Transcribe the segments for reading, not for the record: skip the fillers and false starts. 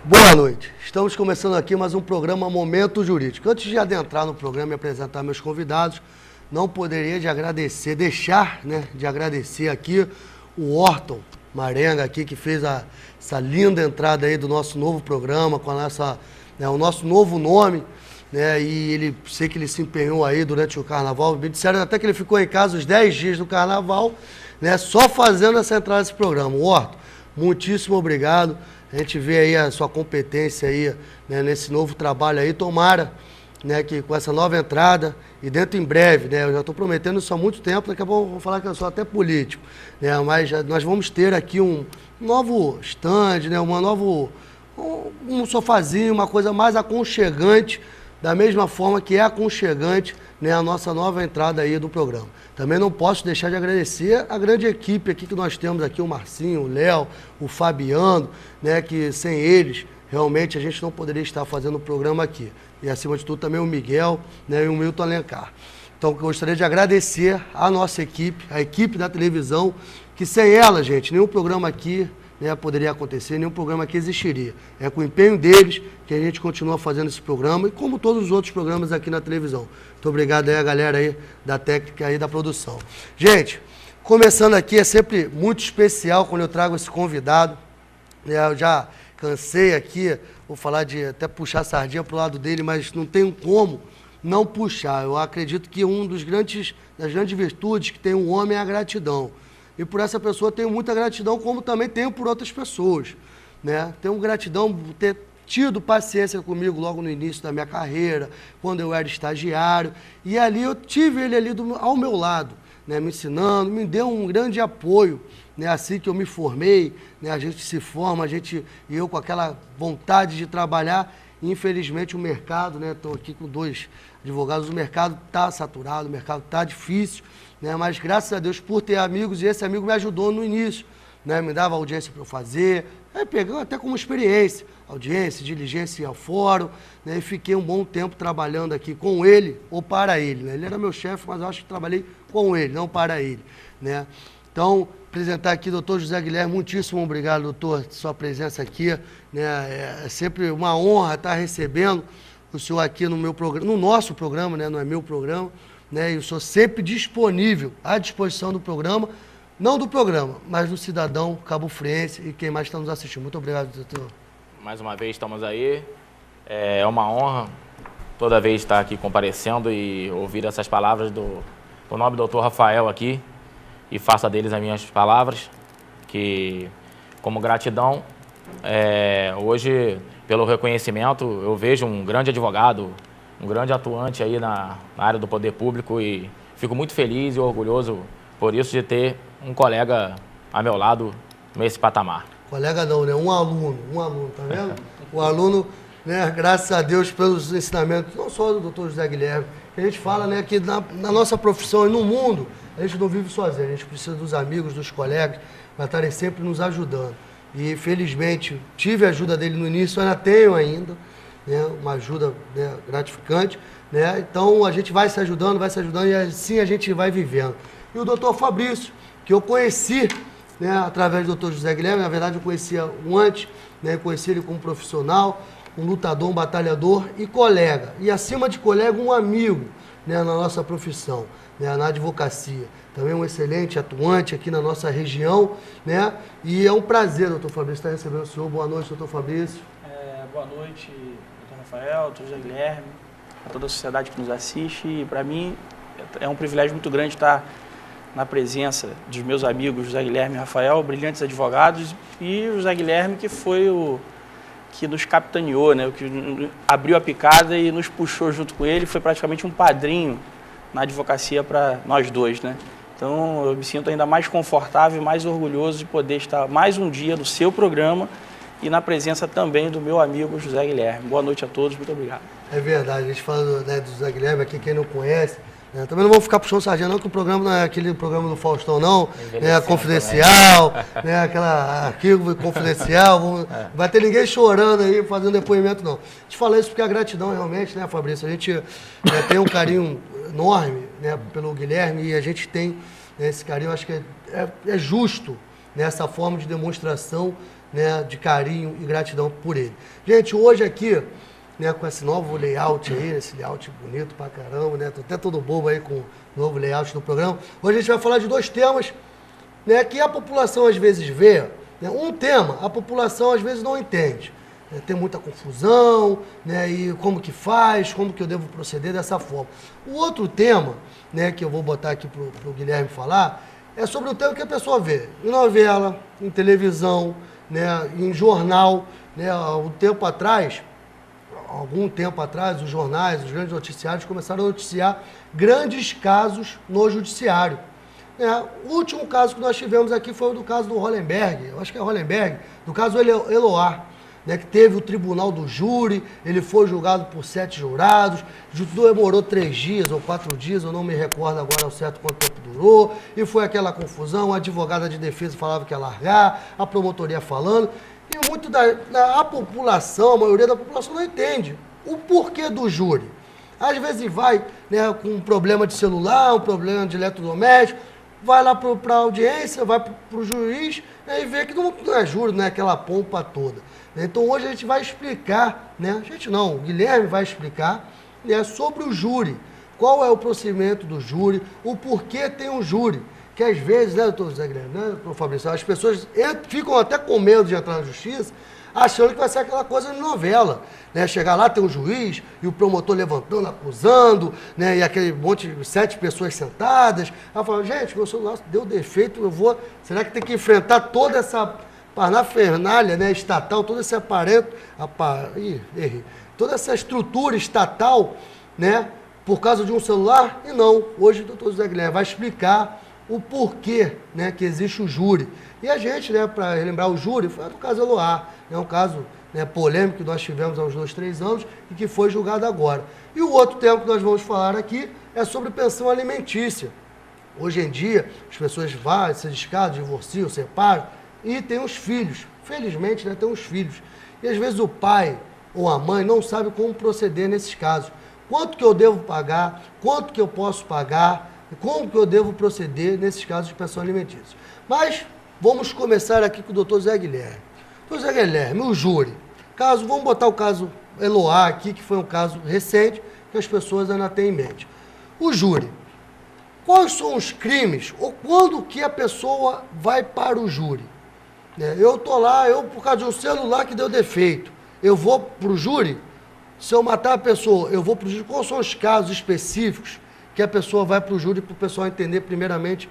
Boa noite. Estamos começando aqui mais um programa Momento Jurídico. Antes de adentrar no programa e apresentar meus convidados, não poderia de agradecer aqui o Orton Marenga aqui, que fez essa linda entrada aí do nosso novo programa, com o nosso novo nome, né? E sei que ele se empenhou aí durante o carnaval. Me disseram até que ele ficou em casa os 10 dias do carnaval, né? Só fazendo essa entrada desse programa. Orton, muitíssimo obrigado. A gente vê aí a sua competência aí, né, nesse novo trabalho aí. Tomara, né, que com essa nova entrada, e dentro em breve, né, eu já estou prometendo isso há muito tempo, daqui a pouco eu vou falar que eu sou até político, né, mas nós vamos ter aqui um novo stand, né, um sofazinho, uma coisa mais aconchegante, da mesma forma que é aconchegante, né, a nossa nova entrada aí do programa. Também não posso deixar de agradecer a grande equipe aqui que nós temos aqui, o Marcinho, o Léo, o Fabiano, né, que sem eles, realmente, a gente não poderia estar fazendo o programa aqui. E, acima de tudo, também o Miguel, né, e o Milton Alencar. Então, eu gostaria de agradecer a nossa equipe, a equipe da televisão, que sem ela, gente, nenhum programa aqui, né, poderia acontecer, nenhum programa aqui existiria. É com o empenho deles que a gente continua fazendo esse programa, e como todos os outros programas aqui na televisão. Muito obrigado aí a galera aí da técnica aí da produção. Gente, começando aqui, é sempre muito especial quando eu trago esse convidado. Eu já cansei aqui, vou falar de até puxar a sardinha pro lado dele, mas não tenho como não puxar. Eu acredito que das grandes virtudes que tem um homem é a gratidão. E por essa pessoa tenho muita gratidão, como também tenho por outras pessoas, né? Tenho gratidão por ter tido paciência comigo logo no início da minha carreira, quando eu era estagiário, e ali eu tive ele ali ao meu lado, né? Me ensinando, me deu um grande apoio, né? Assim que eu me formei, né? A gente se forma, e eu com aquela vontade de trabalhar, e infelizmente o mercado, né? Estou aqui com 2 advogados, o mercado está saturado, o mercado está difícil, né? Mas graças a Deus por ter amigos, e esse amigo me ajudou no início, né? Me dava audiência para eu fazer, pegando até como experiência, audiência, diligência ao fórum, né? E fiquei um bom tempo trabalhando aqui com ele ou para ele, né? Ele era meu chefe, mas eu acho que trabalhei com ele, não para ele, né? Então, apresentar aqui o doutor José Guilherme, muitíssimo obrigado, doutor, por sua presença aqui, né? É sempre uma honra estar recebendo o senhor aqui no meu programa, no nosso programa, né? Não é meu programa, né? E eu sou sempre disponível, à disposição do programa, não do programa, mas do cidadão cabofriense e quem mais está nos assistindo. Muito obrigado, doutor. Mais uma vez estamos aí, é uma honra toda vez estar aqui comparecendo e ouvir essas palavras do nobre doutor Rafael aqui, e faça deles as minhas palavras, que como gratidão, hoje pelo reconhecimento eu vejo um grande advogado, um grande atuante aí na área do poder público, e fico muito feliz e orgulhoso por isso de ter um colega a meu lado nesse patamar. Colega não, né? Um aluno, tá vendo? O aluno, né, graças a Deus pelos ensinamentos, não só do doutor José Guilherme, que a gente fala, né, que na nossa profissão e no mundo, a gente não vive sozinho, a gente precisa dos amigos, dos colegas, para estarem sempre nos ajudando. E felizmente tive a ajuda dele no início, ainda tenho ainda, né, uma ajuda, né, gratificante, né? Então a gente vai se ajudando e assim a gente vai vivendo. E o doutor Fabrício, que eu conheci, né, através do doutor José Guilherme, na verdade eu conhecia o antes, né, conheci ele como profissional, um lutador, um batalhador e colega. E acima de colega, um amigo, né, na nossa profissão, né, na advocacia. Também um excelente atuante aqui na nossa região, né? E é um prazer, doutor Fabrício, estar recebendo o senhor. Boa noite, doutor Fabrício. Boa noite, doutor Rafael, doutor José Guilherme, a toda a sociedade que nos assiste. E para mim é um privilégio muito grande estar na presença dos meus amigos José Guilherme e Rafael, brilhantes advogados, e o José Guilherme, que foi o que nos capitaneou, né? O que abriu a picada e nos puxou junto com ele, foi praticamente um padrinho na advocacia para nós dois, né? Então eu me sinto ainda mais confortável e mais orgulhoso de poder estar mais um dia no seu programa e na presença também do meu amigo José Guilherme. Boa noite a todos, muito obrigado. É verdade, a gente fala, né, do José Guilherme aqui, quem não conhece, né? Também não vou ficar puxando sardinha não, que o programa não é aquele programa do Faustão não, né, confidencial, né, aquela arquivo confidencial, não vai ter ninguém chorando aí, fazendo depoimento não. A gente fala isso porque a gratidão realmente, né, Fabrício, a gente, né, tem um carinho enorme, né, pelo Guilherme, e a gente tem, né, esse carinho, acho que é justo, né, essa forma de demonstração, né, de carinho e gratidão por ele. Gente, hoje aqui, né, com esse novo layout aí, esse layout bonito pra caramba, né? Tô até todo bobo aí com o novo layout do programa. Hoje a gente vai falar de 2 temas, né, que a população às vezes vê, né? Um tema, a população às vezes não entende. Né? Tem muita confusão, né? E como que faz, como que eu devo proceder dessa forma. O outro tema, né, que eu vou botar aqui pro Guilherme falar, é sobre o tema que a pessoa vê em novela, em televisão, né, em jornal, né? Algum tempo atrás, os jornais, os grandes noticiários começaram a noticiar grandes casos no judiciário. O último caso que nós tivemos aqui foi o do caso do Hollenberg, eu acho que é Hollenberg, do caso Eloá, né, que teve o tribunal do júri, ele foi julgado por 7 jurados, demorou 3 dias ou 4 dias, eu não me recordo agora ao certo quanto tempo durou, e foi aquela confusão, a advogada de defesa falava que ia largar, a promotoria falando, e muito da população, a maioria da população não entende o porquê do júri. Às vezes vai, né, com um problema de celular, um problema de eletrodoméstico, vai lá para a audiência, vai para o juiz, né, e vê que não é júri, não é aquela pompa toda. Então hoje a gente vai explicar, né, o Guilherme vai explicar, né, sobre o júri, qual é o procedimento do júri, o porquê tem um júri. Que às vezes, né, doutor Zé Guilherme, né, doutor Fabrício, as pessoas ficam até com medo de entrar na justiça, achando que vai ser aquela coisa de novela, né? Chegar lá, tem um juiz e o promotor levantando, acusando, né? E aquele monte de 7 pessoas sentadas. Ela fala, gente, meu celular deu defeito, será que tem que enfrentar toda essa parafernália, né, estatal, todo esse toda essa estrutura estatal, né, por causa de um celular? E não, hoje o doutor Zé Guilherme vai explicar o porquê, né, que existe o júri. E a gente, né, para relembrar o júri, foi do caso Eloá, é um caso, né, polêmico que nós tivemos há uns 2, 3 anos e que foi julgado agora. E o outro tema que nós vamos falar aqui é sobre pensão alimentícia. Hoje em dia, as pessoas se descasam, divorciam, separam e têm os filhos. Felizmente, né, tem os filhos. E às vezes o pai ou a mãe não sabe como proceder nesses casos. Quanto que eu devo pagar, quanto que eu posso pagar, como que eu devo proceder nesses casos de pensão alimentícia. Mas vamos começar aqui com o doutor Zé Guilherme. Doutor Zé Guilherme, o júri. Vamos botar o caso Eloá aqui, que foi um caso recente, que as pessoas ainda têm em mente. O júri. Quais são os crimes, ou quando que a pessoa vai para o júri? Eu estou lá, por causa de um celular que deu defeito, eu vou para o júri? Se eu matar a pessoa, eu vou para o júri? Quais são os casos específicos que a pessoa vai para o júri, para o pessoal entender primeiramente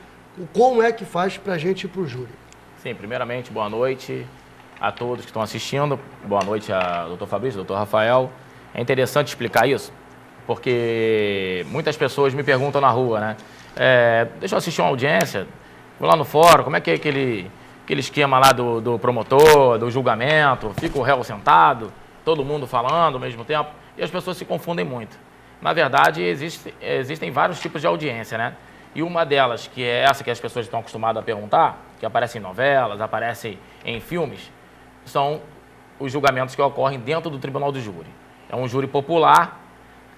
como é que faz para a gente ir para o júri? Sim, primeiramente, boa noite a todos que estão assistindo. Boa noite a doutor Fabrício, doutor Rafael. É interessante explicar isso, porque muitas pessoas me perguntam na rua, né? Deixa eu assistir uma audiência, vou lá no fórum, como é que é aquele esquema lá do promotor, do julgamento, fica o réu sentado, todo mundo falando ao mesmo tempo, e as pessoas se confundem muito. Na verdade, existem vários tipos de audiência, né? E uma delas, que é essa que as pessoas estão acostumadas a perguntar, que aparece em novelas, aparece em filmes, são os julgamentos que ocorrem dentro do tribunal do júri. É um júri popular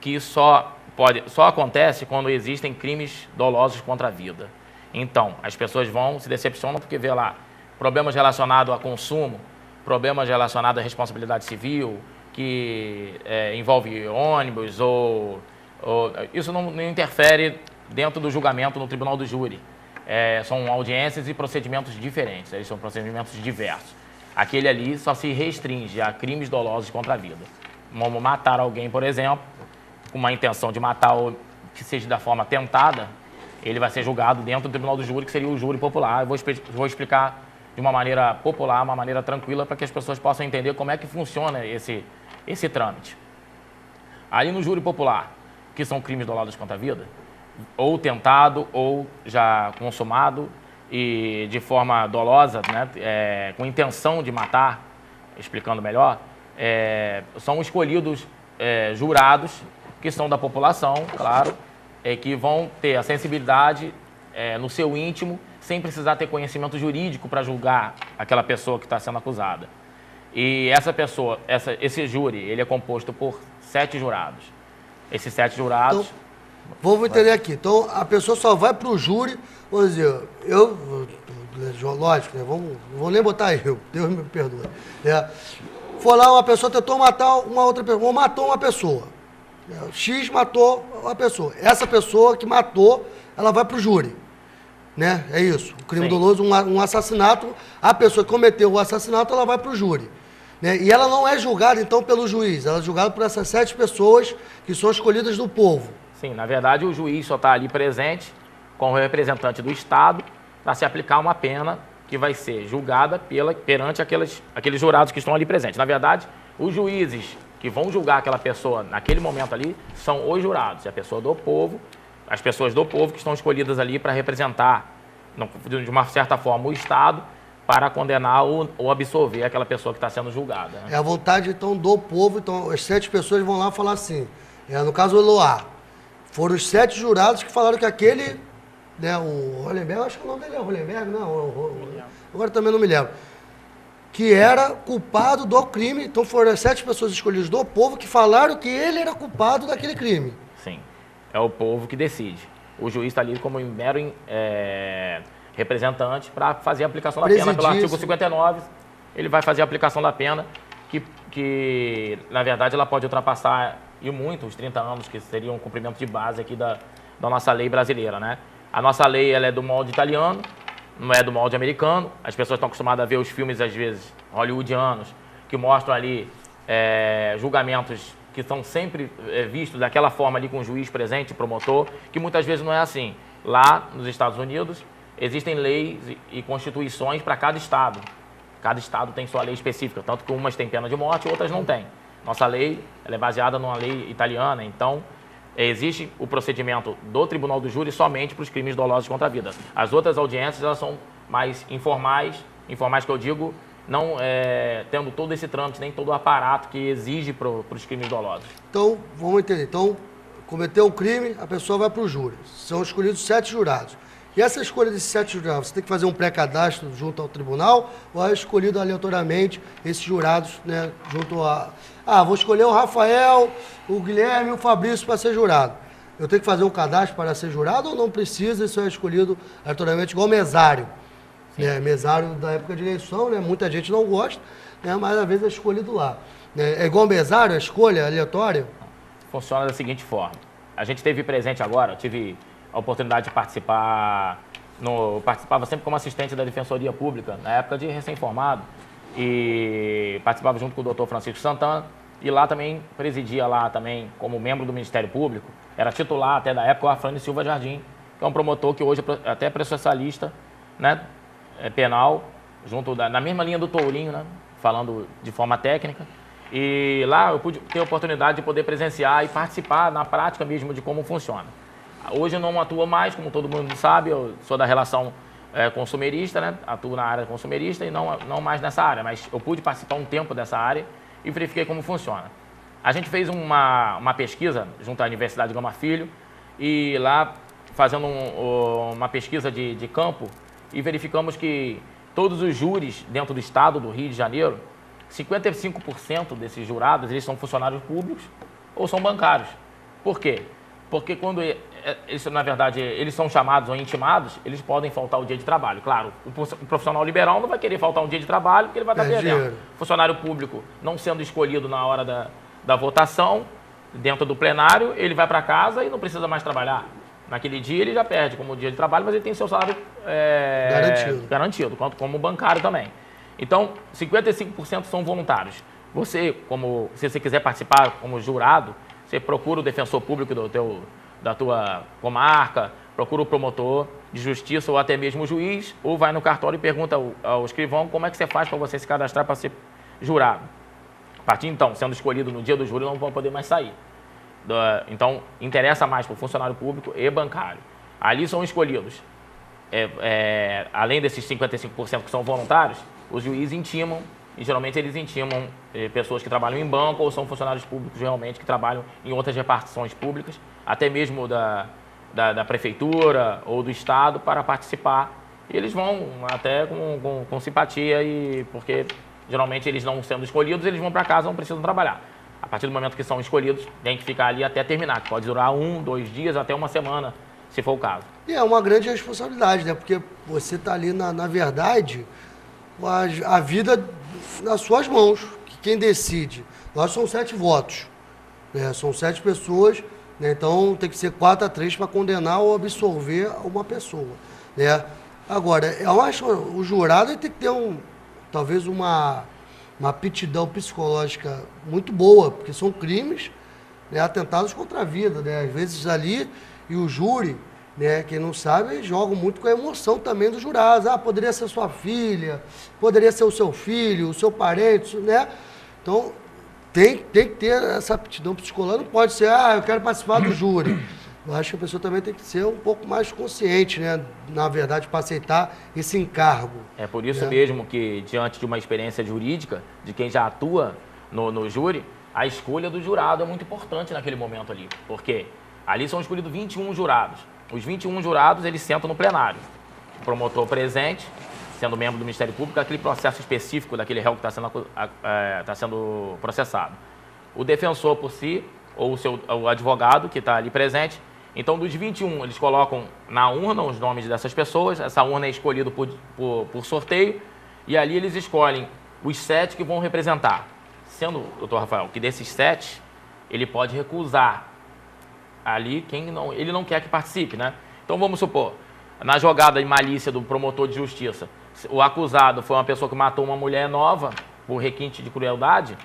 que só acontece quando existem crimes dolosos contra a vida. Então, as pessoas se decepcionam porque vê lá problemas relacionados a consumo, problemas relacionados à responsabilidade civil, que envolve ônibus, isso não interfere dentro do julgamento no tribunal do júri. São audiências e procedimentos diferentes, eles são procedimentos diversos. Aquele ali só se restringe a crimes dolosos contra a vida. Como matar alguém, por exemplo, com uma intenção de matar ou que seja da forma tentada, ele vai ser julgado dentro do tribunal do júri, que seria o júri popular. Eu vou explicar de uma maneira popular, uma maneira tranquila, para que as pessoas possam entender como é que funciona esse trâmite. Ali no júri popular, que são crimes dolosos contra a vida, ou tentado ou já consumado e de forma dolosa, né, com intenção de matar, explicando melhor, são escolhidos jurados que são da população, claro, que vão ter a sensibilidade no seu íntimo, sem precisar ter conhecimento jurídico para julgar aquela pessoa que está sendo acusada. E esse júri, ele é composto por 7 jurados. Esses 7 jurados... Então, vamos entender aqui. Então, a pessoa só vai para o júri, vamos dizer, lógico, né? Não vou nem botar eu, Deus me perdoe. Foi lá, uma pessoa tentou matar uma outra pessoa, ou matou uma pessoa. X matou uma pessoa. Essa pessoa que matou, ela vai para o júri. Né? É isso. O crime doloso, um assassinato, a pessoa que cometeu o assassinato, ela vai para o júri. Né? E ela não é julgada, então, pelo juiz. Ela é julgada por essas 7 pessoas que são escolhidas do povo. Sim, na verdade, o juiz só está ali presente como representante do Estado para se aplicar uma pena que vai ser julgada perante aqueles jurados que estão ali presentes. Na verdade, os juízes que vão julgar aquela pessoa naquele momento ali são os jurados, é a pessoa do povo, as pessoas do povo que estão escolhidas ali para representar, de uma certa forma, o Estado para condenar ou absolver aquela pessoa que está sendo julgada. Né? É a vontade, então, do povo. Então, as 7 pessoas vão lá falar assim. No caso, o Eloá. Foram os 7 jurados que falaram que aquele... Né, o Hollenberg, acho que o nome dele é Hollenberg, não. Agora também não me lembro. Que era culpado do crime. Então, foram as 7 pessoas escolhidas do povo que falaram que ele era culpado daquele crime. Sim. É o povo que decide. O juiz está ali como um mero representante para fazer a aplicação da pena. Pelo artigo 59, ele vai fazer a aplicação da pena, que na verdade, ela pode ultrapassar e muito os 30 anos, que seria um cumprimento de base aqui da nossa lei brasileira, né? A nossa lei, ela é do molde italiano, não é do molde americano. As pessoas estão acostumadas a ver os filmes, às vezes, hollywoodianos, que mostram ali julgamentos que são sempre vistos daquela forma ali com o juiz presente, promotor, que muitas vezes não é assim. Lá, nos Estados Unidos, existem leis e constituições para cada estado. Cada estado tem sua lei específica, tanto que umas têm pena de morte e outras não têm. Nossa lei, ela é baseada numa lei italiana, então existe o procedimento do Tribunal do Júri somente para os crimes dolosos contra a vida. As outras audiências, elas são mais informais que eu digo, não tendo todo esse trâmite, nem todo o aparato que exige para os crimes dolosos. Então, vamos entender. Então, cometeu um crime, a pessoa vai para o júri. São escolhidos 7 jurados. E essa escolha desses 7 jurados, você tem que fazer um pré-cadastro junto ao tribunal ou é escolhido aleatoriamente esses jurados, né, junto a... vou escolher o Rafael, o Guilherme e o Fabrício para ser jurado. Eu tenho que fazer um cadastro para ser jurado ou não precisa? Isso é escolhido aleatoriamente igual mesário. Né, mesário da época de eleição, né, muita gente não gosta, né, mas às vezes é escolhido lá. É igual mesário, a escolha aleatória? Funciona da seguinte forma. A gente teve presente agora, eu tive a oportunidade de participava sempre como assistente da Defensoria Pública, na época de recém-formado, e participava junto com o doutor Francisco Santana, e lá também presidia lá também como membro do Ministério Público, era titular até da época o Afrânio Silva Jardim, que é um promotor que hoje é até processalista, né, penal, na mesma linha do Tourinho, né, falando de forma técnica. E lá eu pude ter a oportunidade de poder presenciar e participar na prática mesmo de como funciona. Hoje eu não atuo mais, como todo mundo sabe, eu sou da relação consumerista, né? Atuo na área consumerista e não mais nessa área, mas eu pude participar um tempo dessa área e verifiquei como funciona. A gente fez uma pesquisa junto à Universidade Gama Filho e lá fazendo uma pesquisa de campo e verificamos que todos os júris dentro do estado do Rio de Janeiro, 55% desses jurados, eles são funcionários públicos ou são bancários. Por quê? Porque quando, na verdade, eles são chamados ou intimados, eles podem faltar o dia de trabalho. Claro, o profissional liberal não vai querer faltar um dia de trabalho porque ele vai estar perdendo. O funcionário público, não sendo escolhido na hora da votação, dentro do plenário, ele vai para casa e não precisa mais trabalhar. Naquele dia ele já perde como dia de trabalho, mas ele tem seu salário garantido, como bancário também. Então, 55% são voluntários. Você, se você quiser participar como jurado, você procura o defensor público da tua comarca, procura o promotor de justiça ou até mesmo o juiz, ou vai no cartório e pergunta ao escrivão como é que você faz para você se cadastrar para ser jurado. A partir então, sendo escolhido no dia do júri, não vão poder mais sair. Então, interessa mais para o funcionário público e bancário. Ali são escolhidos, além desses 55% que são voluntários, os juízes intimam, e geralmente eles intimam pessoas que trabalham em banco ou são funcionários públicos realmente que trabalham em outras repartições públicas, até mesmo da prefeitura ou do estado para participar. E eles vão até com simpatia, porque geralmente eles não sendo escolhidos, eles vão para casa, não precisam trabalhar. A partir do momento que são escolhidos, tem que ficar ali até terminar, que pode durar 1, 2 dias, até uma semana, se for o caso. E é uma grande responsabilidade, né? Porque você está ali, na verdade, a vida nas suas mãos. Que quem decide. Nós somos 7 votos, né? São 7 pessoas, né? Então tem que ser 4-3 para condenar ou absolver uma pessoa, né? Agora, eu acho o jurado tem que ter talvez uma aptidão psicológica muito boa, porque são crimes, né, atentados contra a vida, né? Às vezes ali, e o júri, né, quem não sabe, joga muito com a emoção também dos jurados. Ah, poderia ser sua filha, poderia ser o seu filho, o seu parente, né? Então, tem que ter essa aptidão psicológica. Não pode ser, eu quero participar do júri. Eu acho que a pessoa também tem que ser um pouco mais consciente, né? Na verdade, para aceitar esse encargo. É por isso mesmo que, diante de uma experiência jurídica, de quem já atua no júri, a escolha do jurado é muito importante naquele momento ali. Porque ali são escolhidos 21 jurados. Os 21 jurados, eles sentam no plenário. O promotor presente, sendo membro do Ministério Público, aquele processo específico daquele réu que está sendo processado. O defensor por si, ou o advogado que está ali presente. Então, dos 21, eles colocam na urna os nomes dessas pessoas. Essa urna é escolhida por sorteio. E ali eles escolhem os 7 que vão representar. Sendo, doutor Rafael, que desses 7, ele pode recusar ali quem ele não quer que participe, né? Então, vamos supor, na jogada de malícia do promotor de justiça, o acusado foi uma pessoa que matou uma mulher nova por requinte de crueldade,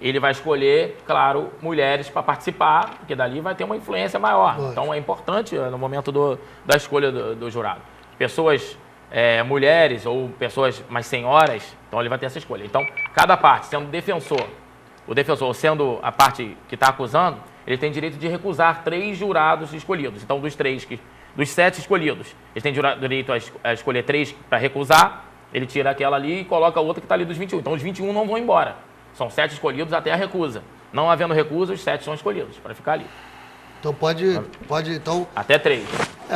ele vai escolher, claro, mulheres para participar, porque dali vai ter uma influência maior. Lógico. Então, é importante no momento da escolha do jurado. Pessoas, mulheres ou pessoas mais senhoras, então ele vai ter essa escolha. Então, cada parte, sendo o defensor sendo a parte que está acusando, ele tem direito de recusar 3 jurados escolhidos. Então, dos 7 escolhidos, ele tem direito a escolher 3 para recusar, ele tira aquela ali e coloca a outra que está ali dos 21. Então, os 21 não vão embora. São 7 escolhidos até a recusa. Não havendo recusa, os 7 são escolhidos para ficar ali. Então, pode então... Até 3.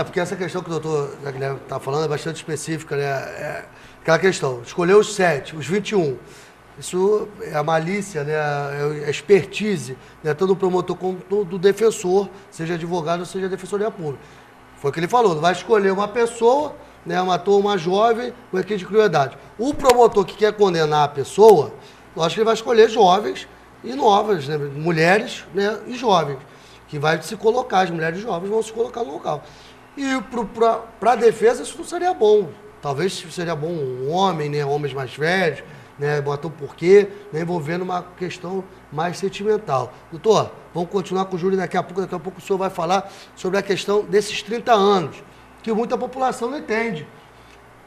Porque essa questão que o doutor Guilherme está falando é bastante específica, né? Aquela questão, escolher os 7, os 21. Isso é a malícia, né? É a expertise, né? Tanto do promotor como do defensor, seja advogado ou seja defensoria pública. Foi o que ele falou, vai escolher uma pessoa, né? Matou uma jovem com requinte de crueldade. O promotor que quer condenar a pessoa, eu acho que ele vai escolher jovens e novas, né? Mulheres, né? E jovens, que vai se colocar, as mulheres jovens vão se colocar no local. E para a defesa isso não seria bom. Talvez seria bom um homem, né? Homens mais velhos, né? Bota o porquê, né? Envolvendo uma questão mais sentimental. Doutor, vamos continuar com o júri daqui a pouco o senhor vai falar sobre a questão desses 30 anos, que muita população não entende.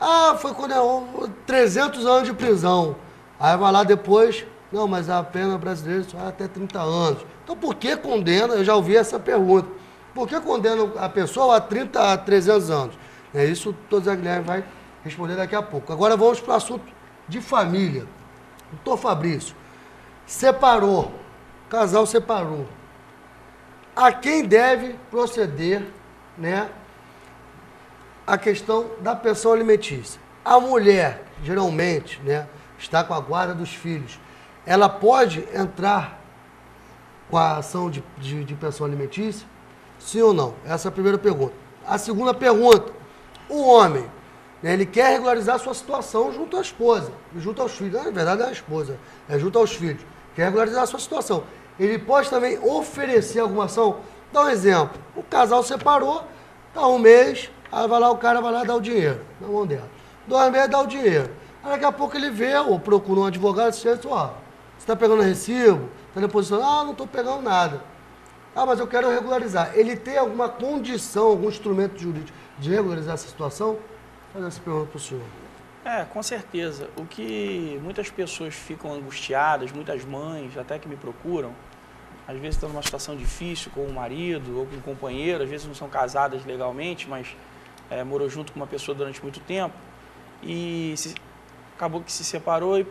Ah, foi condenado 300 anos de prisão. Aí vai lá depois, não, mas a pena brasileira só é até 30 anos. Então por que condena? Eu já ouvi essa pergunta. Por que condena a pessoa a 300 anos? É isso o doutor Zé Guilherme vai responder daqui a pouco. Agora vamos para o assunto de família. Doutor Fabrício, separou, o casal separou. A quem deve proceder, né, a questão da pensão alimentícia? A mulher, geralmente, né, está com a guarda dos filhos. Ela pode entrar com a ação de pensão alimentícia? Sim ou não? Essa é a primeira pergunta. A segunda pergunta, o homem, né, ele quer regularizar a sua situação junto à esposa, junto aos filhos. Na verdade, é a esposa, é junto aos filhos. Quer regularizar a sua situação. Ele pode também oferecer alguma ação. Dá um exemplo. O casal separou, tá um mês, aí vai lá, o cara vai lá dar o dinheiro na mão dela. 2 meses dá o dinheiro. Aí daqui a pouco ele vê, ou procura um advogado, e diz, ó, você está pegando recibo? Está depositando? Ah, não estou pegando nada. Ah, mas eu quero regularizar. Ele tem alguma condição, algum instrumento jurídico de regularizar essa situação? Vou fazer essa pergunta para o senhor. Com certeza. O que muitas pessoas ficam angustiadas, muitas mães até que me procuram, às vezes estão numa situação difícil com o marido ou com o companheiro, às vezes não são casadas legalmente, mas morou junto com uma pessoa durante muito tempo e acabou que se separou e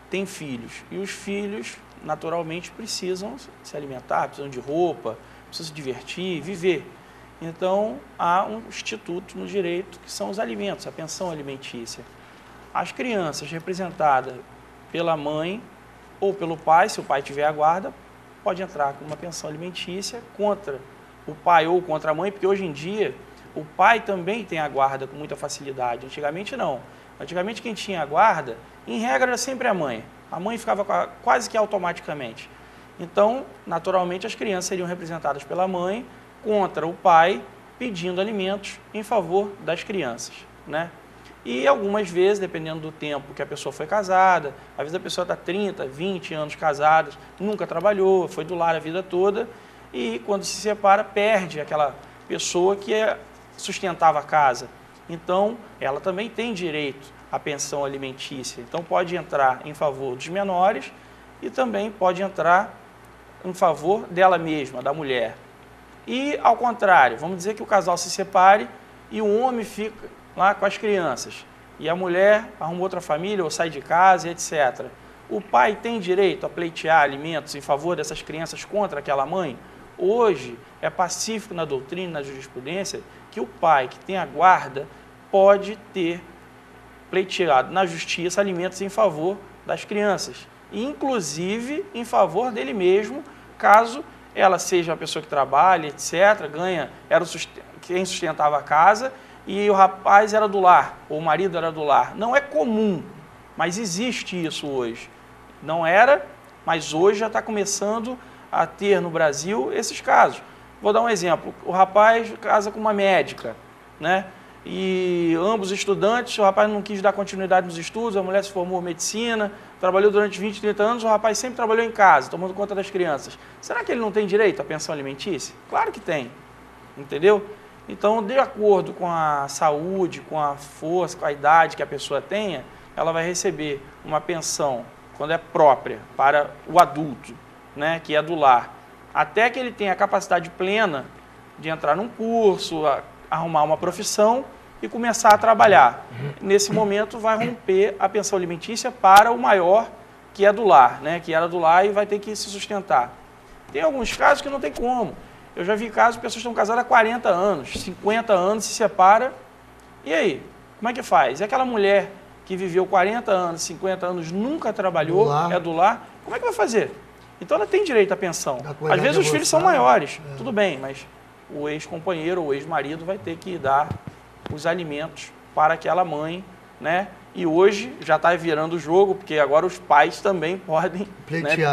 tem filhos. E os filhos, naturalmente, precisam se alimentar, precisam de roupa, precisam se divertir, viver. Então, há um instituto no direito que são os alimentos, a pensão alimentícia. As crianças representadas pela mãe ou pelo pai, se o pai tiver a guarda, pode entrar com uma pensão alimentícia contra o pai ou contra a mãe, porque hoje em dia o pai também tem a guarda com muita facilidade. Antigamente não. Antigamente quem tinha a guarda, em regra, era sempre a mãe. A mãe ficava quase que automaticamente. Então, naturalmente, as crianças seriam representadas pela mãe contra o pai, pedindo alimentos em favor das crianças, né? E algumas vezes, dependendo do tempo que a pessoa foi casada, às vezes a pessoa está 30, 20 anos casada, nunca trabalhou, foi do lar a vida toda, e quando se separa, perde aquela pessoa que sustentava a casa. Então, ela também tem direito à pensão alimentícia. Então, pode entrar em favor dos menores e também pode entrar em favor dela mesma, da mulher. E, ao contrário, vamos dizer que o casal se separe e o homem fica lá com as crianças e a mulher arruma outra família ou sai de casa, etc. O pai tem direito a pleitear alimentos em favor dessas crianças contra aquela mãe? Hoje é pacífico na doutrina, na jurisprudência, que o pai que tem a guarda pode ter pleiteado na justiça alimentos em favor das crianças, e inclusive em favor dele mesmo, caso ela seja uma pessoa que trabalha, etc., quem sustentava a casa, e o rapaz era do lar, ou o marido era do lar. Não é comum, mas existe isso hoje. Não era, mas hoje já está começando a ter no Brasil esses casos. Vou dar um exemplo. O rapaz casa com uma médica, né? E ambos estudantes, o rapaz não quis dar continuidade nos estudos, a mulher se formou em medicina, trabalhou durante 20, 30 anos, o rapaz sempre trabalhou em casa, tomando conta das crianças. Será que ele não tem direito à pensão alimentícia? Claro que tem, entendeu? Então, de acordo com a saúde, com a força, com a idade que a pessoa tenha, ela vai receber uma pensão, quando é própria, para o adulto, né, que é do lar, até que ele tenha a capacidade plena de entrar num curso, arrumar uma profissão e começar a trabalhar. Nesse momento, vai romper a pensão alimentícia para o maior, que é do lar, né, que era do lar e vai ter que se sustentar. Tem alguns casos que não tem como. Eu já vi casos de pessoas que estão casadas há 40 anos, 50 anos, se separa. E aí? Como é que faz? E aquela mulher que viveu 40 anos, 50 anos, nunca trabalhou, é do lar, como é que vai fazer? Então ela tem direito à pensão. Às vezes os filhos são maiores, tudo bem, mas o ex-companheiro ou ex-marido vai ter que dar os alimentos para aquela mãe, né? E hoje já está virando o jogo, porque agora os pais também podem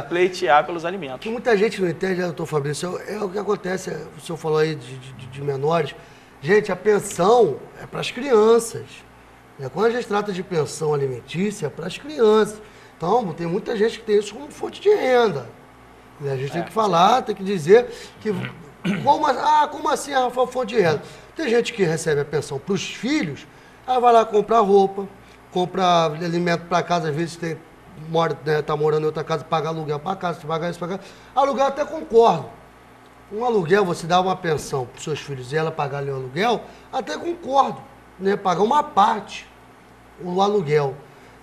pleitear pelos alimentos. Que muita gente não entende, doutor Fabrício, é o que acontece, o senhor falou aí de menores. Gente, a pensão é para as crianças. Quando a gente trata de pensão alimentícia, é para as crianças. Então, tem muita gente que tem isso como fonte de renda. A gente tem que falar, tem que dizer que... Como assim a fonte de renda? Tem gente que recebe a pensão para os filhos, aí vai lá comprar roupa, comprar alimento para casa, às vezes está morando em outra casa, paga aluguel para casa, paga isso para casa. Aluguel até concordo. Um aluguel, você dá uma pensão para os seus filhos e ela pagar ali o aluguel, até concordo, né? Pagar uma parte, o aluguel.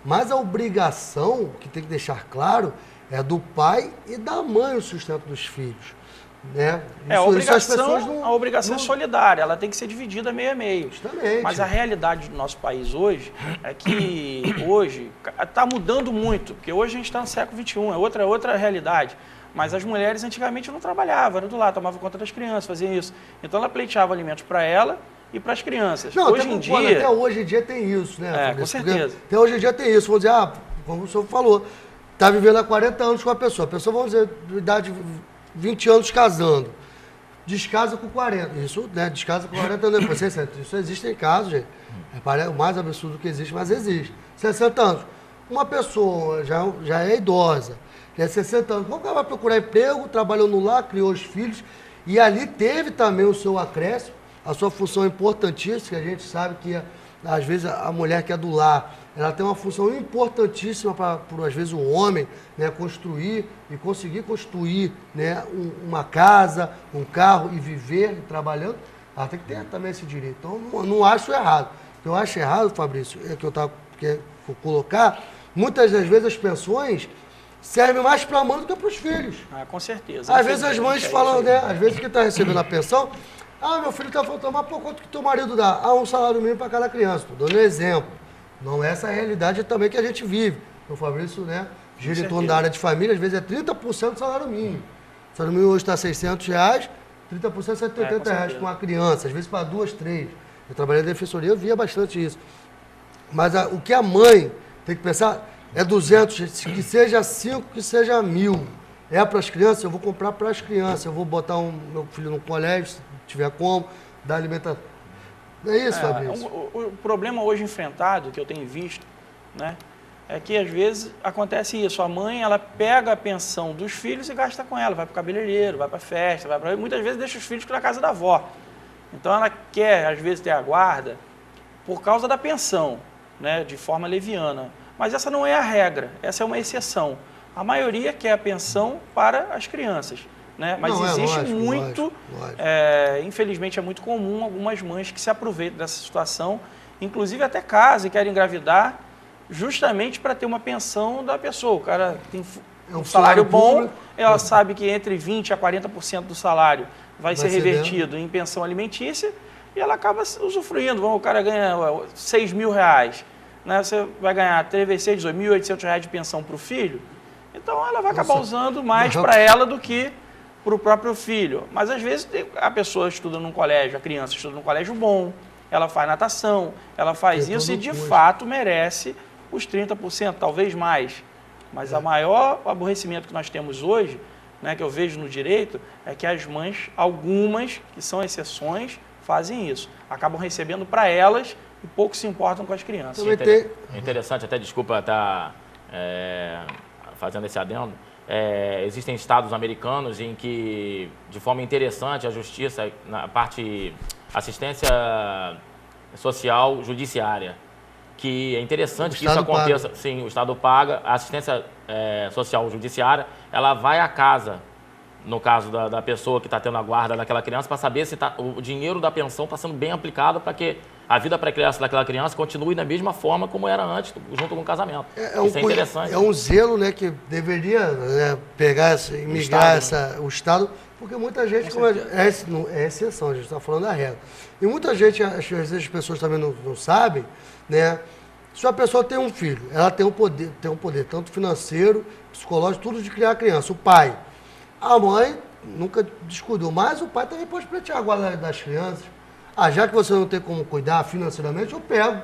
Mas a obrigação, que tem que deixar claro, é do pai e da mãe o sustento dos filhos. Né? A obrigação é solidária, ela tem que ser dividida meio a meio. Justamente. Mas a realidade do nosso país hoje é que hoje está mudando muito, porque hoje a gente está no século XXI, é outra realidade. Mas as mulheres antigamente não trabalhavam, eram do lado, tomavam conta das crianças, faziam isso. Então ela pleiteava alimentos para ela e para as crianças. Não, hoje em dia... Até hoje em dia tem isso, né? Com certeza. Até hoje em dia tem isso. Vamos dizer, como o senhor falou, está vivendo há 40 anos com a pessoa, vamos dizer, de idade... 20 anos casando, descasa com 40, isso, né, descasa com 40 anos depois, 60, isso existe em casos, gente, é o mais absurdo que existe, mas existe, 60 anos, uma pessoa já é idosa, é 60 anos, como ela vai procurar emprego, trabalhou no lar, criou os filhos, e ali teve também o seu acréscimo, a sua função importantíssima, que a gente sabe que às vezes a mulher que é do lar, ela tem uma função importantíssima para, às vezes, o homem, né, construir e conseguir construir, né, uma casa, um carro e viver trabalhando. Ela tem que ter também esse direito. Então, não acho errado. O que eu acho errado, Fabrício, é que eu estava querendo colocar, muitas das vezes as pensões servem mais para a mãe do que para os filhos. Com certeza. Às vezes as mães falam, né, às vezes que está recebendo a pensão, meu filho está faltando, mas por quanto que teu marido dá? Um salário mínimo para cada criança. Estou dando um exemplo. Não é essa a realidade também que a gente vive. O Fabrício, né, gira em torno da área de família, às vezes é 30% do salário mínimo. O salário mínimo hoje está R$ 600, 30% é 180 com reais certeza. para uma criança, às vezes para 2, 3. Eu trabalhei na defensoria, eu via bastante isso. Mas o que a mãe tem que pensar é 200, que seja 5, que seja 1.000. É para as crianças, eu vou comprar para as crianças. Eu vou botar meu filho no colégio, se tiver como, dar alimentação. É isso, Fabrício. O problema hoje enfrentado, que eu tenho visto, né, é que às vezes acontece isso. A mãe, ela pega a pensão dos filhos e gasta com ela. Vai para o cabeleireiro, vai para a festa, muitas vezes deixa os filhos na casa da avó. Então ela quer, às vezes, ter a guarda por causa da pensão, né, de forma leviana. Mas essa não é a regra, essa é uma exceção. A maioria quer a pensão para as crianças, né? Mas Não, existe lógico, muito, lógico. Infelizmente é muito comum algumas mães que se aproveitam dessa situação, inclusive até casam e querem engravidar, justamente para ter uma pensão da pessoa. O cara tem um salário bom, público. ela sabe que entre 20% a 40% do salário vai ser revertido em pensão alimentícia e ela acaba usufruindo. O cara ganha R$6.000, né? Você vai ganhar 3 vezes 6, R$2.800 de pensão para o filho, então ela vai acabar usando mais para ela do que para o próprio filho. Mas às vezes a pessoa estuda num colégio, a criança estuda num colégio bom, ela faz natação, ela faz isso e de fato merece os 30%, talvez mais. Mas o maior aborrecimento que nós temos hoje, né, que eu vejo no direito, é que as mães, algumas, que são exceções, fazem isso. Acabam recebendo para elas e pouco se importam com as crianças. É interessante, até desculpa estar fazendo esse adendo, existem estados americanos em que, de forma interessante, a justiça, na parte assistência social judiciária, que é interessante que isso aconteça. Paga. Sim, o Estado paga, a assistência social judiciária, ela vai à casa, no caso da pessoa que está tendo a guarda daquela criança, para saber se o dinheiro da pensão está sendo bem aplicado para que a vida precoce daquela criança continue da mesma forma como era antes, junto com o casamento. Isso é interessante. É um zelo, né, que deveria, né, pegar, migrar o Estado, porque muita gente, é exceção, a gente está falando da regra. E muita gente, às vezes as pessoas também não sabem, né, se a pessoa tem um filho, ela tem um poder tanto financeiro, psicológico, tudo de criar a criança. O pai, a mãe nunca descuidou, mas o pai também pode pleitear a guarda das crianças. Já que você não tem como cuidar financeiramente, eu pego.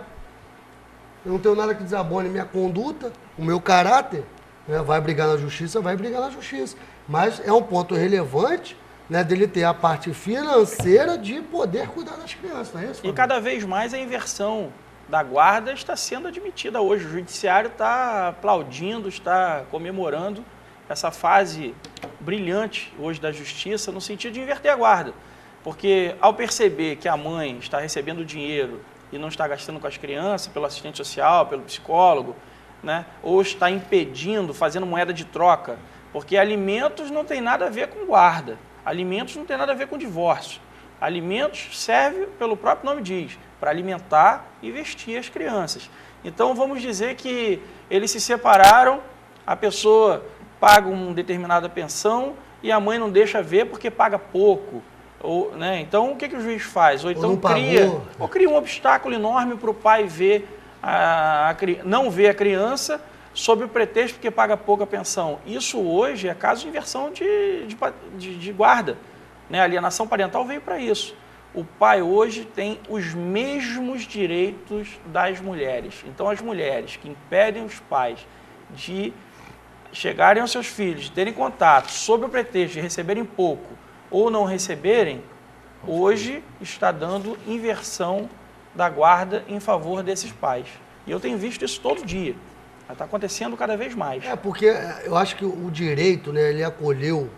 Eu não tenho nada que desabone minha conduta, o meu caráter, né? Vai brigar na justiça, vai brigar na justiça. Mas é um ponto relevante, né, dele ter a parte financeira de poder cuidar das crianças, não é isso? E cada vez mais a inversão da guarda está sendo admitida hoje. O judiciário está aplaudindo, está comemorando essa fase brilhante hoje da justiça no sentido de inverter a guarda. Porque ao perceber que a mãe está recebendo dinheiro e não está gastando com as crianças, pelo assistente social, pelo psicólogo, né, ou está impedindo, fazendo moeda de troca, porque alimentos não tem nada a ver com guarda, alimentos não tem nada a ver com divórcio. Alimentos serve, pelo próprio nome diz, para alimentar e vestir as crianças. Então vamos dizer que eles se separaram, a pessoa paga uma determinada pensão e a mãe não deixa ver porque paga pouco. Ou, né? Então, o que o juiz faz? Ou então cria um obstáculo enorme para o pai ver não ver a criança sob o pretexto que paga pouca pensão. Isso hoje é caso de inversão de guarda. Né? A alienação parental veio para isso. O pai hoje tem os mesmos direitos das mulheres. Então, as mulheres que impedem os pais de chegarem aos seus filhos, de terem contato sob o pretexto de receberem pouco ou não receberem, hoje está dando inversão da guarda em favor desses pais. E eu tenho visto isso todo dia. Está acontecendo cada vez mais. Porque eu acho que o direito, né, ele acolheu,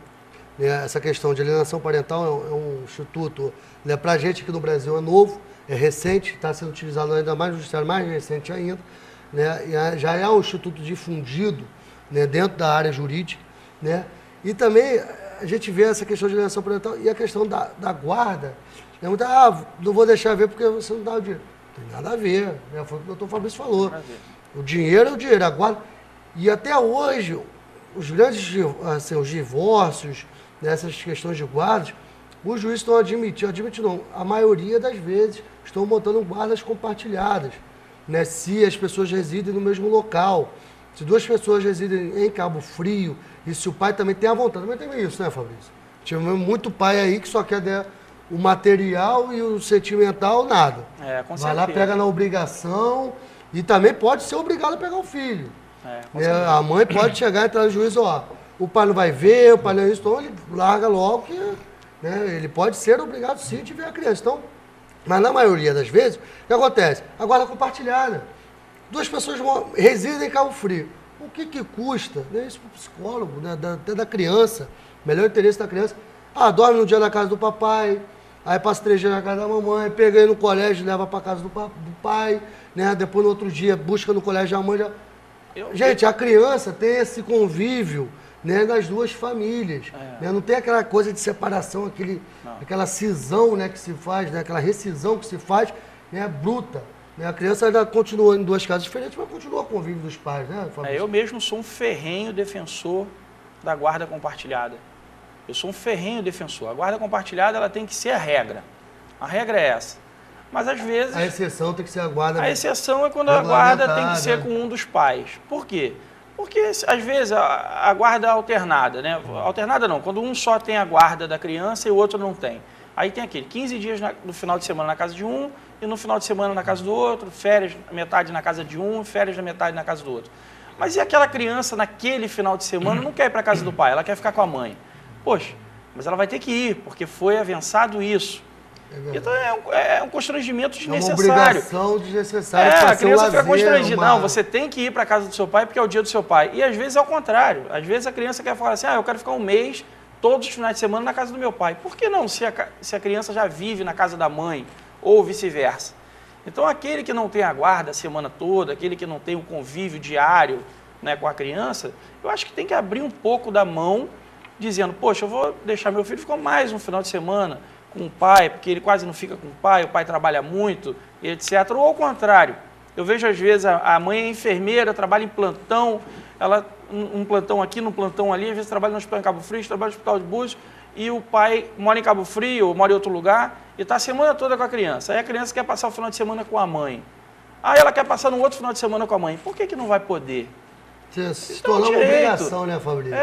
né, essa questão de alienação parental, é um instituto, né, para a gente aqui no Brasil é novo, é recente, está sendo utilizado ainda mais no judiciário, mais recente ainda, né, e já é um instituto difundido, né, dentro da área jurídica, né, e também a gente vê essa questão de alienação parental e a questão da guarda. É muito, não vou deixar ver porque você não dá o dinheiro. Não tem nada a ver, né? Foi o que o doutor Fabrício falou. O dinheiro é o dinheiro, a guarda. E até hoje, os grandes os divórcios, né, essas questões de guardas, os juízes estão admitindo não, a maioria das vezes estão montando guardas compartilhadas, né, se as pessoas residem no mesmo local. Se 2 pessoas residem em Cabo Frio, e se o pai também tem a vontade, também tem isso, né, Fabrício? Tivemos muito pai aí que só quer o material e o sentimental, nada. Com Vai lá, certeza. pega na obrigação e também pode ser obrigado a pegar o filho. Com certeza. A mãe pode chegar e entrar no juízo, ó, o pai não vai ver, o pai não é isso, então ele larga logo que, né, ele pode ser obrigado sim de ver a criança. Então, mas na maioria das vezes, o que acontece? A guarda compartilhada. 2 pessoas residem em Cabo Frio. O que custa, né, isso para o psicólogo, né, até da criança, melhor interesse da criança. Dorme no dia na casa do papai, aí passa 3 dias na casa da mamãe, pega ele no colégio, leva para casa do pai, né, depois no outro dia busca no colégio da mãe. Gente, a criança tem esse convívio, né, das 2 famílias. Né, não tem aquela coisa de separação, aquela cisão, né, que se faz, né, aquela rescisão que se faz, né, bruta. Né, a criança ainda continua em 2 casas diferentes, mas continua com o convívio dos pais. Né, eu mesmo sou um ferrenho defensor da guarda compartilhada. Eu sou um ferrenho defensor. A guarda compartilhada ela tem que ser a regra. A regra é essa. Mas às vezes... A exceção tem que ser a guarda... A exceção é quando a guarda tem que ser com um dos pais. Por quê? Porque às vezes a guarda é alternada, né? Alternada não, quando um só tem a guarda da criança e o outro não tem. Aí tem aquele 15 dias no final de semana na casa de um e no final de semana na casa do outro, férias metade na casa de um, férias na metade na casa do outro. Mas e aquela criança naquele final de semana não quer ir para a casa do pai, ela quer ficar com a mãe. Poxa, mas ela vai ter que ir, porque foi avançado isso. Então é um constrangimento desnecessário. É uma obrigação desnecessária. A criança fica constrangida. Não, você tem que ir para a casa do seu pai porque é o dia do seu pai. E às vezes é o contrário. Às vezes a criança quer falar assim, eu quero ficar um mês, todos os finais de semana na casa do meu pai. Por que não, se a criança já vive na casa da mãe, ou vice-versa? Então aquele que não tem a guarda a semana toda, aquele que não tem o convívio diário, né, com a criança, eu acho que tem que abrir um pouco da mão, dizendo, poxa, eu vou deixar meu filho ficar mais um final de semana com o pai, porque ele quase não fica com o pai trabalha muito, etc. Ou ao contrário, eu vejo às vezes a mãe é enfermeira, trabalha em plantão, ela um plantão aqui, um plantão ali, às vezes trabalha no hospital em Cabo Frio, trabalha no hospital de Búzios, e o pai mora em Cabo Frio, ou mora em outro lugar, e está a semana toda com a criança. Aí a criança quer passar o final de semana com a mãe. Aí ela quer passar no outro final de semana com a mãe. Por que não vai poder? Se tornar uma obrigação, né, Fabrício?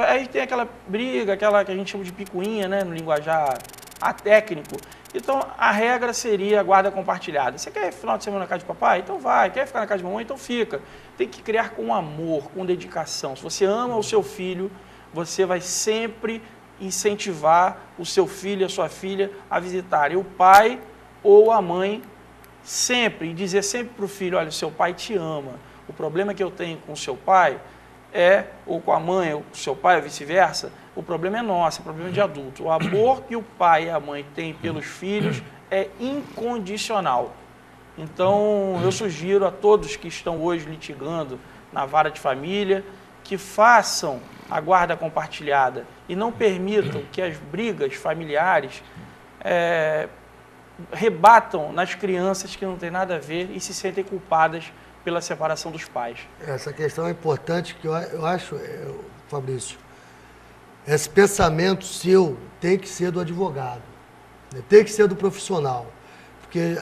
Aí tem aquela briga, aquela que a gente chama de picuinha, né, no linguajar técnico. Então, a regra seria a guarda compartilhada. Você quer ir final de semana na casa de papai? Então vai. Quer ficar na casa de mamãe? Então fica. Tem que criar com amor, com dedicação. Se você ama o seu filho, você vai sempre incentivar o seu filho e a sua filha a visitarem o pai ou a mãe sempre. E dizer sempre para o filho, olha, o seu pai te ama. O problema que eu tenho com o seu pai ou com a mãe, ou com o seu pai, ou vice-versa, o problema é nosso, é problema de adulto. O amor que o pai e a mãe têm pelos filhos é incondicional. Então, eu sugiro a todos que estão hoje litigando na vara de família que façam a guarda compartilhada e não permitam que as brigas familiares rebatam nas crianças que não têm nada a ver e se sentem culpadas pela separação dos pais. Essa questão é importante, que eu acho, Fabrício, esse pensamento seu tem que ser do advogado, né? Tem que ser do profissional, porque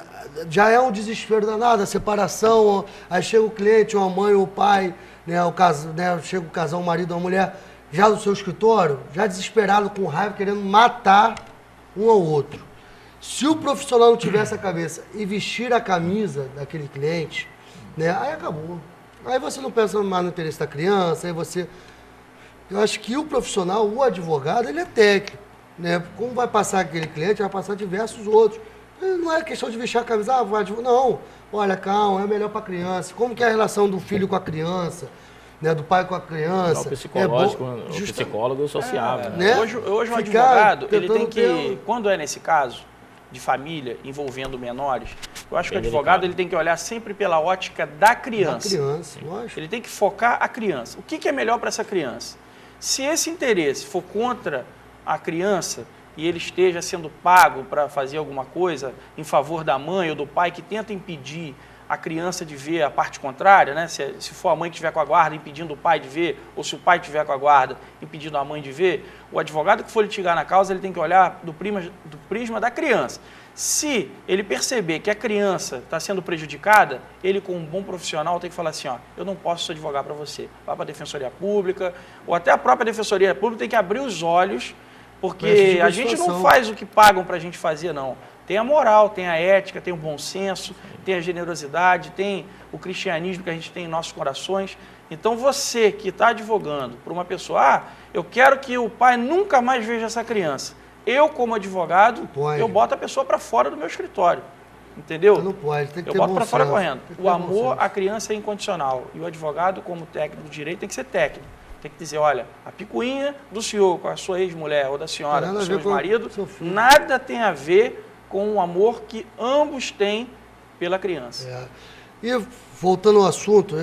já é um desespero danado, a separação, aí chega o cliente, ou a mãe, ou o pai, né, chega o casal, o marido ou a mulher, já no seu escritório, já desesperado, com raiva, querendo matar um ao outro. Se o profissional não tiver essa cabeça e vestir a camisa daquele cliente, né, aí acabou. Aí você não pensa mais no interesse da criança, aí você... Eu acho que o profissional, o advogado, ele é técnico, né? Como vai passar aquele cliente, vai passar diversos outros. Não é questão de vestir a camisa, não. Olha, calma, é melhor para a criança. Como que é a relação do filho com a criança, né? Do pai com a criança? O psicológico, o psicólogo sociável. Né? Hoje o advogado, ele tem que, quando é nesse caso de família envolvendo menores, eu acho que o advogado ele tem que olhar sempre pela ótica da criança. Da criança, lógico. Ele tem que focar a criança. O que é melhor para essa criança? Se esse interesse for contra a criança e ele esteja sendo pago para fazer alguma coisa em favor da mãe ou do pai que tenta impedir a criança de ver a parte contrária, né? Se for a mãe que estiver com a guarda impedindo o pai de ver, ou se o pai estiver com a guarda impedindo a mãe de ver, o advogado que for litigar na causa, ele tem que olhar do prisma da criança. Se ele perceber que a criança está sendo prejudicada, ele, como um bom profissional, tem que falar assim, eu não posso advogar para você. Vá para a Defensoria Pública, ou até a própria Defensoria Pública tem que abrir os olhos Porque a gente não faz o que pagam para a gente fazer, não. Tem a moral, tem a ética, tem o bom senso, tem a generosidade, tem o cristianismo que a gente tem em nossos corações. Então você que está advogando para uma pessoa, eu quero que o pai nunca mais veja essa criança. Eu, como advogado, eu boto a pessoa para fora do meu escritório. Entendeu? Não pode, tem que eu ter boto bom para fora senso. correndo. O amor à criança é incondicional. E o advogado, como técnico de direito, tem que ser técnico. Tem que dizer, olha, a picuinha do senhor com a sua ex-mulher ou da senhora com o seu ex-marido, nada tem a ver com o amor que ambos têm pela criança. E voltando ao assunto,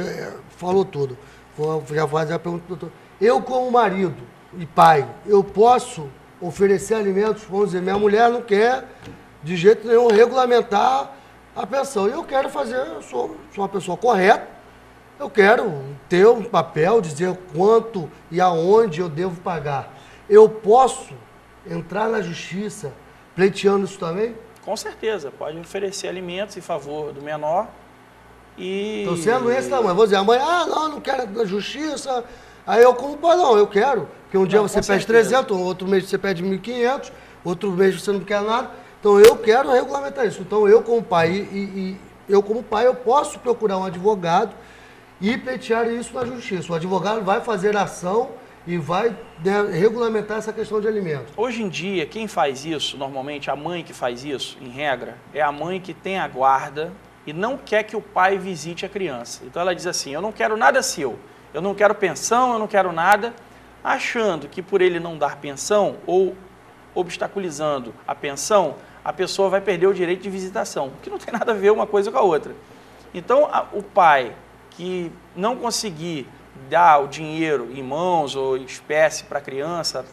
falou tudo. Vou já fazer a pergunta do doutor. Eu, como marido e pai, eu posso oferecer alimentos, vamos dizer, minha mulher não quer de jeito nenhum regulamentar a pensão. Eu quero fazer, eu sou uma pessoa correta, eu quero ter um papel, dizer quanto e aonde eu devo pagar. Eu posso entrar na justiça pleiteando isso também? Com certeza, pode oferecer alimentos em favor do menor e... Então, sendo esse tamanho, vou dizer, a mãe, não quero na justiça, aí eu como pai, não, eu quero, porque um dia você pede 300, outro mês você pede 1.500, outro mês você não quer nada, então eu quero regulamentar isso. Então eu como pai, eu posso procurar um advogado e pleitear isso na justiça. O advogado vai fazer ação e vai regulamentar essa questão de alimentos. Hoje em dia, quem faz isso, normalmente, a mãe que faz isso, em regra, é a mãe que tem a guarda e não quer que o pai visite a criança. Então ela diz assim, eu não quero nada seu, eu não quero pensão, eu não quero nada, achando que por ele não dar pensão ou obstaculizando a pensão, a pessoa vai perder o direito de visitação, que não tem nada a ver uma coisa com a outra. Então o pai que não conseguir dar o dinheiro em mãos ou em espécie para a criança,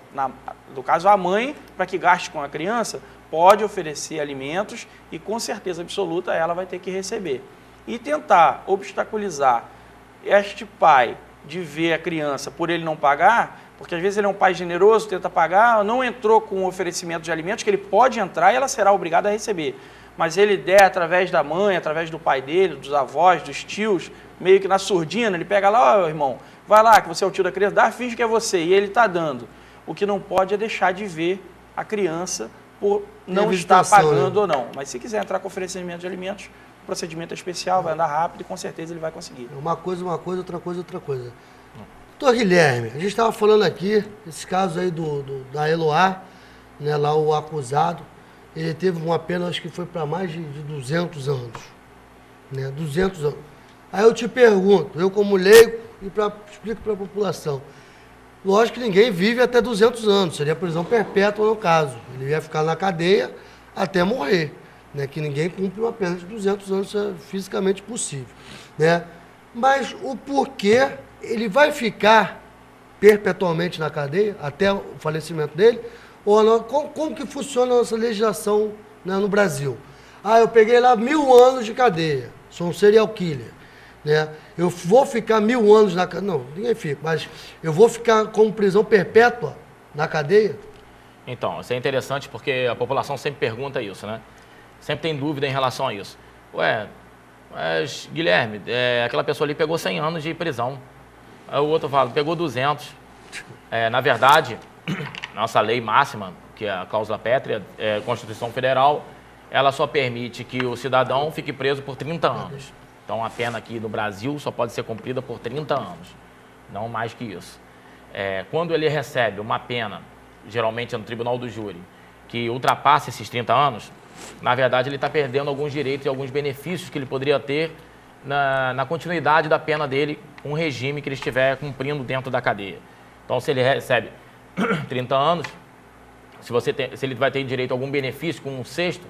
no caso a mãe, para que gaste com a criança, pode oferecer alimentos e com certeza absoluta ela vai ter que receber. E tentar obstaculizar este pai de ver a criança por ele não pagar, porque às vezes ele é um pai generoso, tenta pagar, não entrou com o oferecimento de alimentos, que ele pode entrar e ela será obrigada a receber. Mas ele der através da mãe, através do pai dele, dos avós, dos tios, meio que na surdina, ele pega lá, irmão, vai lá, que você é o tio da criança, finge que é você, e ele está dando. O que não pode é deixar de ver a criança por não estar pagando ou não. Mas se quiser entrar com oferecimento de alimentos, o procedimento é especial, vai andar rápido e com certeza ele vai conseguir. Uma coisa, outra coisa. Doutor Guilherme, a gente estava falando aqui, esses casos aí da Eloá, né, lá o acusado, ele teve uma pena, acho que foi para mais de 200 anos. Né, 200 anos. Aí eu te pergunto, eu como leigo, e explico para a população. Lógico que ninguém vive até 200 anos, seria prisão perpétua no caso. Ele ia ficar na cadeia até morrer. Né, que ninguém cumpre uma pena de 200 anos, isso é fisicamente possível. Né? Mas o porquê ele vai ficar perpetuamente na cadeia, até o falecimento dele, ou não, como que funciona a nossa legislação, né, no Brasil? Eu peguei lá 1000 anos de cadeia, sou um serial killer. Né? Eu vou ficar 1000 anos na cadeia, não, ninguém fica, mas eu vou ficar com prisão perpétua na cadeia? Então, isso é interessante porque a população sempre pergunta isso, né? Sempre tem dúvida em relação a isso. Mas, Guilherme, aquela pessoa ali pegou 100 anos de prisão. Aí o outro fala, pegou 200. Na verdade, nossa lei máxima, que é a cláusula pétrea, Constituição Federal, ela só permite que o cidadão fique preso por 30 anos. Então, a pena aqui no Brasil só pode ser cumprida por 30 anos, não mais que isso. Quando ele recebe uma pena, geralmente é no tribunal do júri, que ultrapassa esses 30 anos, na verdade ele está perdendo alguns direitos e alguns benefícios que ele poderia ter na continuidade da pena dele, com o regime que ele estiver cumprindo dentro da cadeia. Então, se ele recebe 30 anos, se ele vai ter direito a algum benefício com um sexto,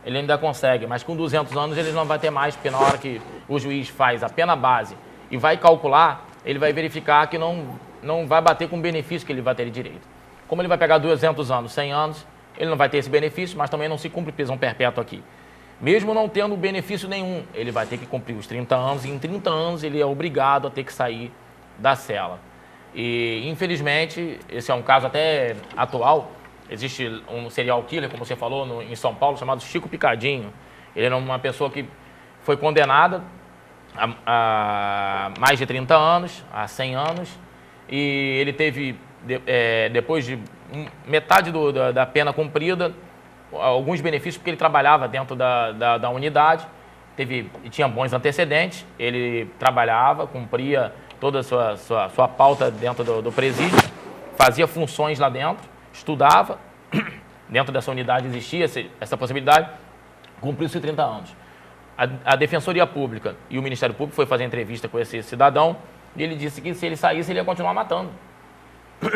ele ainda consegue, mas com 200 anos ele não vai ter mais, porque na hora que o juiz faz a pena base e vai calcular, ele vai verificar que não vai bater com o benefício que ele vai ter direito. Como ele vai pegar 200 anos, 100 anos, ele não vai ter esse benefício, mas também não se cumpre prisão perpétua aqui. Mesmo não tendo benefício nenhum, ele vai ter que cumprir os 30 anos, e em 30 anos ele é obrigado a ter que sair da cela. E, infelizmente, esse é um caso até atual. Existe um serial killer, como você falou, em São Paulo, chamado Chico Picadinho. Ele era uma pessoa que foi condenada a mais de 30 anos, a 100 anos, e ele teve depois de metade da pena cumprida, alguns benefícios, porque ele trabalhava dentro da unidade, tinha bons antecedentes, ele trabalhava, cumpria toda a sua pauta dentro do presídio, fazia funções lá dentro, estudava, dentro dessa unidade existia essa possibilidade, cumpriu-se 30 anos. A Defensoria Pública e o Ministério Público foi fazer entrevista com esse cidadão e ele disse que se ele saísse, ele ia continuar matando.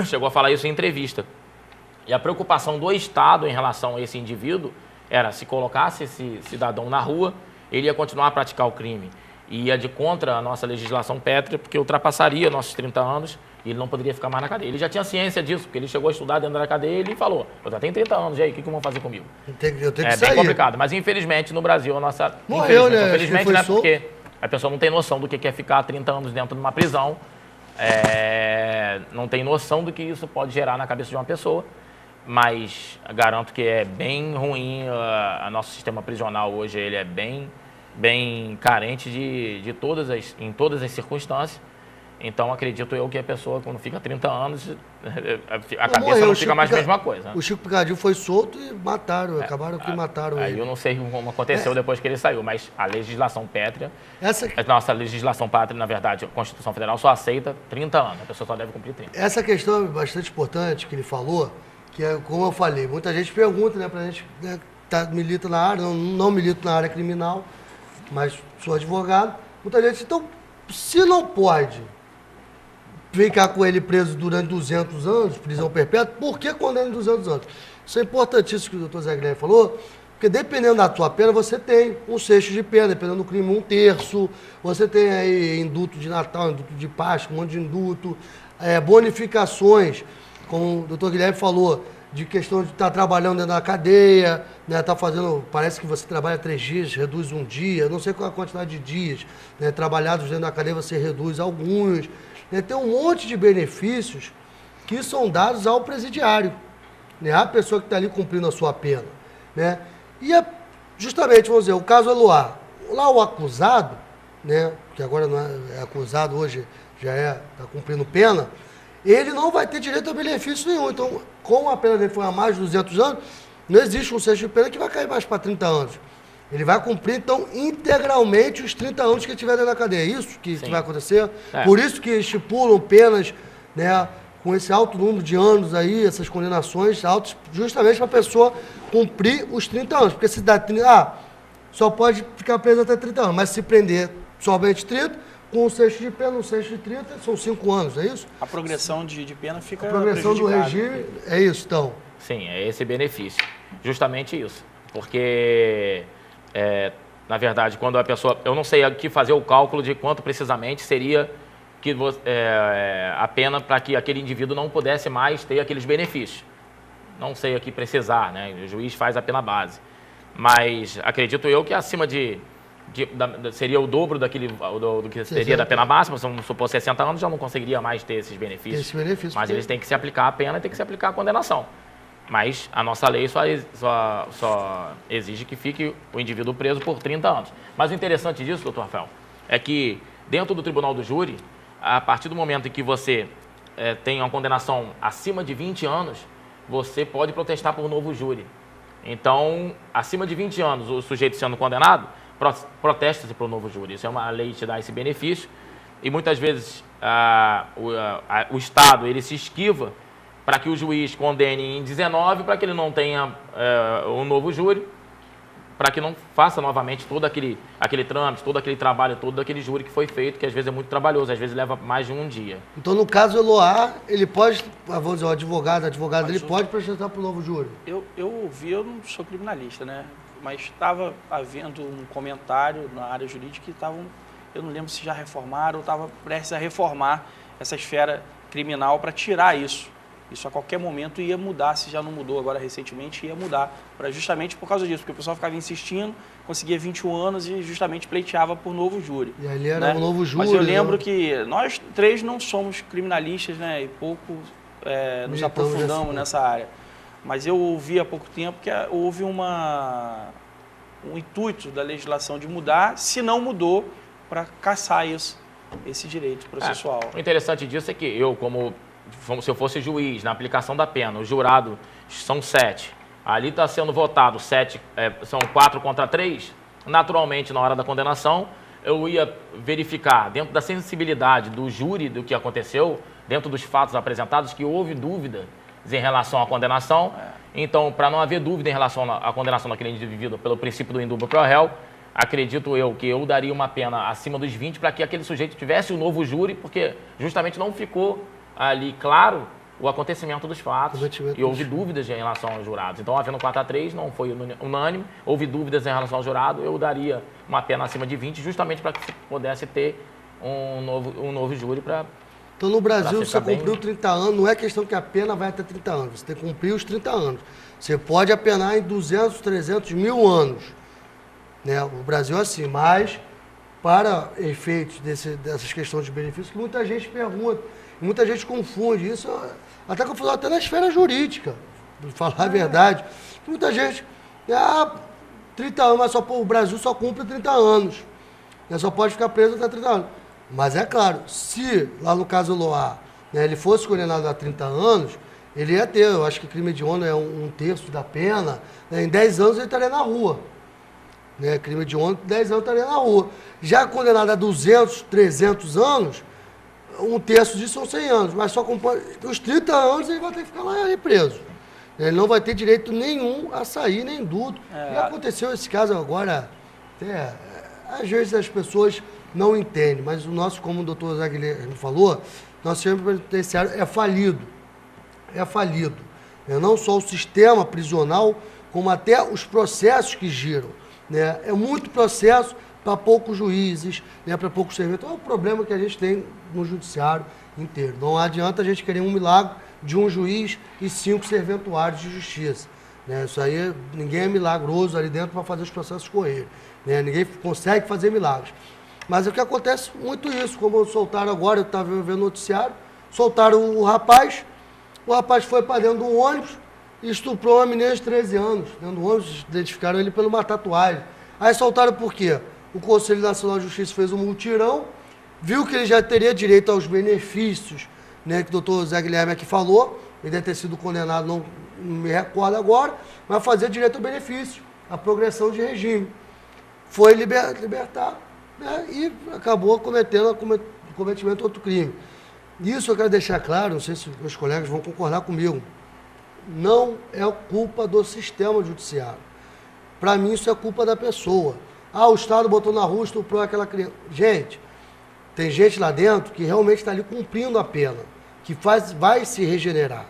Chegou a falar isso em entrevista. E a preocupação do Estado em relação a esse indivíduo era, se colocasse esse cidadão na rua, ele ia continuar a praticar o crime. E ia de contra a nossa legislação pétrea, porque ultrapassaria nossos 30 anos e ele não poderia ficar mais na cadeia. Ele já tinha ciência disso, porque ele chegou a estudar dentro da cadeia e ele falou, eu já tenho 30 anos, e aí, o que vão fazer comigo? Eu tenho que sair. Bem complicado, mas infelizmente no Brasil a nossa... Morreu, né? Infelizmente, né? Porque a pessoa não tem noção do que é ficar 30 anos dentro de uma prisão, não tem noção do que isso pode gerar na cabeça de uma pessoa, mas garanto que é bem ruim, nosso sistema prisional hoje ele é bem carente em todas as circunstâncias. Então, acredito eu que a pessoa, quando fica 30 anos, a cabeça não fica mais a mesma coisa. O Chico Picadinho foi solto e mataram, acabaram que mataram ele. Aí eu não sei como aconteceu depois que ele saiu, mas a legislação pétrea, a nossa legislação pátria, na verdade, a Constituição Federal só aceita 30 anos, a pessoa só deve cumprir 30. Essa questão é bastante importante que ele falou, que é, como eu falei, muita gente pergunta, né, pra gente, né, milita na área, não milito na área criminal, mas sou advogado, muita gente, então, se não pode ficar com ele preso durante 200 anos, prisão perpétua, por que condena em 200 anos? Isso é importantíssimo que o doutor Zé Guilherme falou, porque dependendo da tua pena, você tem um sexto de pena, dependendo do crime, 1/3, você tem aí induto de Natal, induto de Páscoa, um monte de induto, bonificações, como o doutor Guilherme falou, de questão de estar trabalhando dentro da cadeia, né, tá fazendo, parece que você trabalha 3 dias, reduz 1 dia, não sei qual é a quantidade de dias, né, trabalhados dentro da cadeia você reduz alguns, né, tem um monte de benefícios que são dados ao presidiário, né, a pessoa que está ali cumprindo a sua pena, né, e justamente, vamos dizer, o caso Eloá, lá o acusado, né, que agora não é acusado, hoje já está cumprindo pena, ele não vai ter direito a benefício nenhum. Então, como a pena dele foi há mais de 200 anos, não existe um sexto de pena que vai cair mais para 30 anos. Ele vai cumprir, então, integralmente os 30 anos que ele tiver dentro da cadeia. É isso que vai acontecer. Por isso que estipulam penas, né, com esse alto número de anos aí, essas condenações altas, justamente para a pessoa cumprir os 30 anos. Porque se dá 30, só pode ficar preso até 30 anos, mas se prender somente 30, com um sexto de pena, um sexto de 30, são 5 anos, é isso? A progressão de pena fica A progressão do regime é isso, então? Sim, é esse benefício. Justamente isso. Porque, na verdade, quando a pessoa... Eu não sei aqui fazer o cálculo de quanto precisamente seria a pena para que aquele indivíduo não pudesse mais ter aqueles benefícios. Não sei aqui precisar, né? O juiz faz a pena base. Mas acredito eu que acima seria o dobro do que seria da pena máxima, se vamos supor 60 anos, já não conseguiria mais ter esses benefícios. Mas eles têm que se aplicar a pena e tem que se aplicar a condenação. Mas a nossa lei só exige que fique o indivíduo preso por 30 anos. Mas o interessante disso, doutor Rafael, é que dentro do tribunal do júri, a partir do momento em que você tem uma condenação acima de 20 anos, você pode protestar por novo júri. Então, acima de 20 anos, o sujeito sendo condenado, protesta-se para o novo júri. Isso é uma lei que te dá esse benefício e muitas vezes o Estado ele se esquiva para que o juiz condene em 19 para que ele não tenha um novo júri, para que não faça novamente todo aquele trâmite, todo aquele trabalho, todo aquele júri que foi feito, que às vezes é muito trabalhoso, às vezes leva mais de um dia. Então, no caso Eloá, ele pode, vamos dizer, o advogado dele pode protestar para o novo júri? Eu não sou criminalista, né? Mas estava havendo um comentário na área jurídica que eu não lembro se já reformaram ou estava prestes a reformar essa esfera criminal para tirar isso. Isso a qualquer momento ia mudar, se já não mudou agora recentemente, ia mudar, justamente por causa disso, porque o pessoal ficava insistindo, conseguia 21 anos e justamente pleiteava por novo júri. E ali era um novo júri. Mas eu lembro que nós 3 não somos criminalistas, né, e pouco nos aprofundamos nessa área. Mas eu ouvi há pouco tempo que houve um intuito da legislação de mudar, se não mudou, para caçar esse direito processual. O interessante disso é que eu, como se eu fosse juiz, na aplicação da pena, o jurado são 7, ali está sendo votado 7, são 4 contra 3, naturalmente, na hora da condenação, eu ia verificar, dentro da sensibilidade do júri do que aconteceu, dentro dos fatos apresentados, que houve dúvida em relação à condenação. Então, para não haver dúvida em relação à condenação daquele indivíduo pelo princípio do indúbio pro réu, acredito eu que eu daria uma pena acima dos 20 para que aquele sujeito tivesse um novo júri, porque justamente não ficou ali claro o acontecimento dos fatos e houve dúvidas em relação aos jurados. Então, havendo 4-3, não foi unânime, houve dúvidas em relação ao jurado, eu daria uma pena acima de 20, justamente para que pudesse ter um novo júri para... Então, no Brasil, você cumpriu 30 anos, não é questão que a pena vai até 30 anos, você tem que cumprir os 30 anos. Você pode apenar em 200, 300, 1000 anos. Né? O Brasil é assim, mas para efeitos dessas questões de benefício, que muita gente pergunta, muita gente confunde isso, até que eu falo até na esfera jurídica, para falar a verdade. Muita gente, 30 anos, mas o Brasil só cumpre 30 anos. Né? Só pode ficar preso até 30 anos. Mas é claro, se lá no caso Loar, né, ele fosse condenado a 30 anos, ele ia ter, eu acho que crime hediondo é um terço da pena, né, em 10 anos ele estaria na rua. Né, crime hediondo, 10 anos estaria na rua. Já condenado a 200, 300 anos, um terço disso são 100 anos, mas só com os 30 anos ele vai ter que ficar lá preso. Ele não vai ter direito nenhum a sair, nem indulto. E aconteceu esse caso agora, às vezes as pessoas não entendem, mas o nosso, como o doutor Zé Guilherme falou, nosso sistema penitenciário é falido. É falido. Não só o sistema prisional, como até os processos que giram. Né? É muito processo para poucos juízes, né? Para poucos servidores. Então é o problema que a gente tem no judiciário inteiro. Não adianta a gente querer um milagre de um juiz e 5 serventuários de justiça. Né? Isso aí, ninguém é milagroso ali dentro para fazer os processos correrem. Né? Ninguém consegue fazer milagres. Mas é o que acontece muito isso, como soltaram agora, eu estava vendo o noticiário, soltaram o rapaz foi para dentro do ônibus e estuprou uma menina de 13 anos. Dentro do ônibus, identificaram ele por uma tatuagem. Aí soltaram por quê? O Conselho Nacional de Justiça fez um mutirão, viu que ele já teria direito aos benefícios, né, que o doutor Zé Guilherme aqui falou, ele deve ter sido condenado, não me recordo agora, mas fazia direito ao benefício, a progressão de regime. Foi libertado. Né, e acabou cometendo o cometimento de outro crime. Isso eu quero deixar claro, não sei se meus colegas vão concordar comigo, não é culpa do sistema judiciário. Para mim isso é culpa da pessoa. O Estado botou na rua, estuprou aquela criança. Gente, tem gente lá dentro que realmente está ali cumprindo a pena, que vai se regenerar.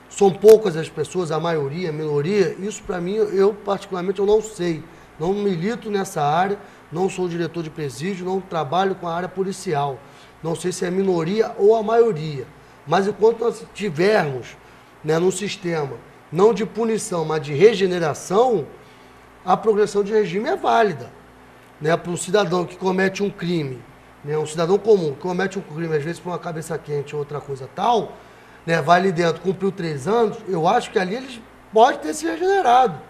São poucas as pessoas, a maioria, a minoria, isso para mim, eu particularmente eu não sei, não milito nessa área, não sou diretor de presídio, não trabalho com a área policial. Não sei se é a minoria ou a maioria. Mas enquanto nós tivermos, né, num sistema, não de punição, mas de regeneração, a progressão de regime é válida. Né, para um cidadão que comete um crime, né, um cidadão comum que comete um crime, às vezes por uma cabeça quente ou outra coisa tal, né, vai ali dentro, cumpriu 3 anos, eu acho que ali ele pode ter se regenerado.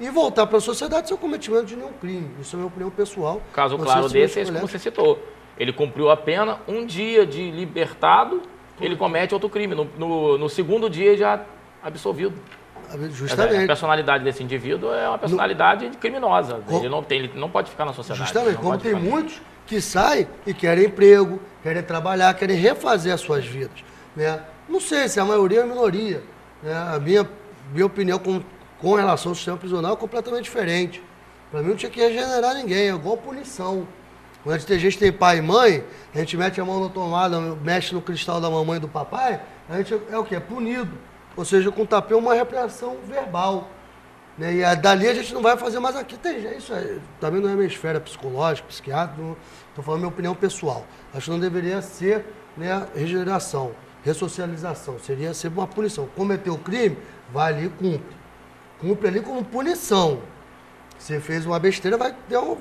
E voltar para a sociedade sem o cometimento de nenhum crime. Isso é a minha opinião pessoal. Caso claro desse é isso que você citou. Ele cumpriu a pena, um dia de libertado, ele comete outro crime. No segundo dia já absolvido. Justamente. A personalidade desse indivíduo é uma personalidade criminosa. Ele não pode ficar na sociedade. Justamente, como tem muitos que saem e querem emprego, querem trabalhar, querem refazer as suas vidas. Né? Não sei se a maioria ou a minoria. Né? A minha opinião com relação ao sistema prisional é completamente diferente. Para mim não tinha que regenerar ninguém, é igual punição. Quando a gente tem pai e mãe, a gente mete a mão na tomada, mexe no cristal da mamãe e do papai, a gente é o quê? É punido. Ou seja, com tapê uma repressão verbal. Né? E dali a gente não vai fazer mais aqui. Isso também não é minha esfera psicológica, psiquiátrica, estou falando minha opinião pessoal. Acho que não deveria ser, né, regeneração, ressocialização, seria ser uma punição. Cometeu o crime, vai ali e cumpre. Cumpre ali como punição. Você fez uma besteira,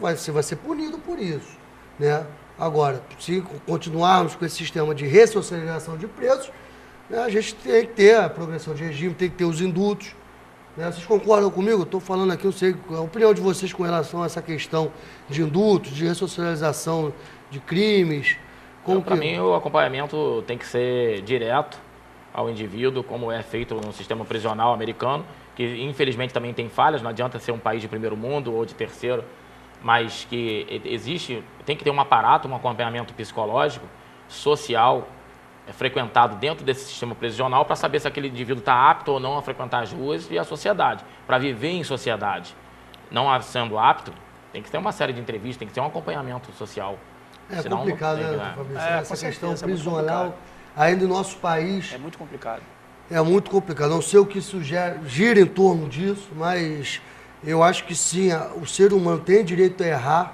você vai ser punido por isso. Né? Agora, se continuarmos com esse sistema de ressocialização de presos, né, a gente tem que ter a progressão de regime, tem que ter os indultos. Né? Vocês concordam comigo? Estou falando aqui, não sei a opinião de vocês com relação a essa questão de indultos, de ressocialização de crimes. Para mim, o acompanhamento tem que ser direto ao indivíduo, como é feito no sistema prisional americano, que infelizmente também tem falhas, não adianta ser um país de primeiro mundo ou de terceiro, mas que existe, tem que ter um aparato, um acompanhamento psicológico, social, frequentado dentro desse sistema prisional para saber se aquele indivíduo está apto ou não a frequentar as ruas e a sociedade, para viver em sociedade. Não sendo apto, tem que ter uma série de entrevistas, tem que ter um acompanhamento social. É Senão, complicado, não tem, né, Fabrício? com Essa questão certeza, é muito prisional, complicado. ainda no nosso país, É muito complicado. é muito complicado. Não sei o que gira em torno disso, mas eu acho que sim, o ser humano tem direito a errar,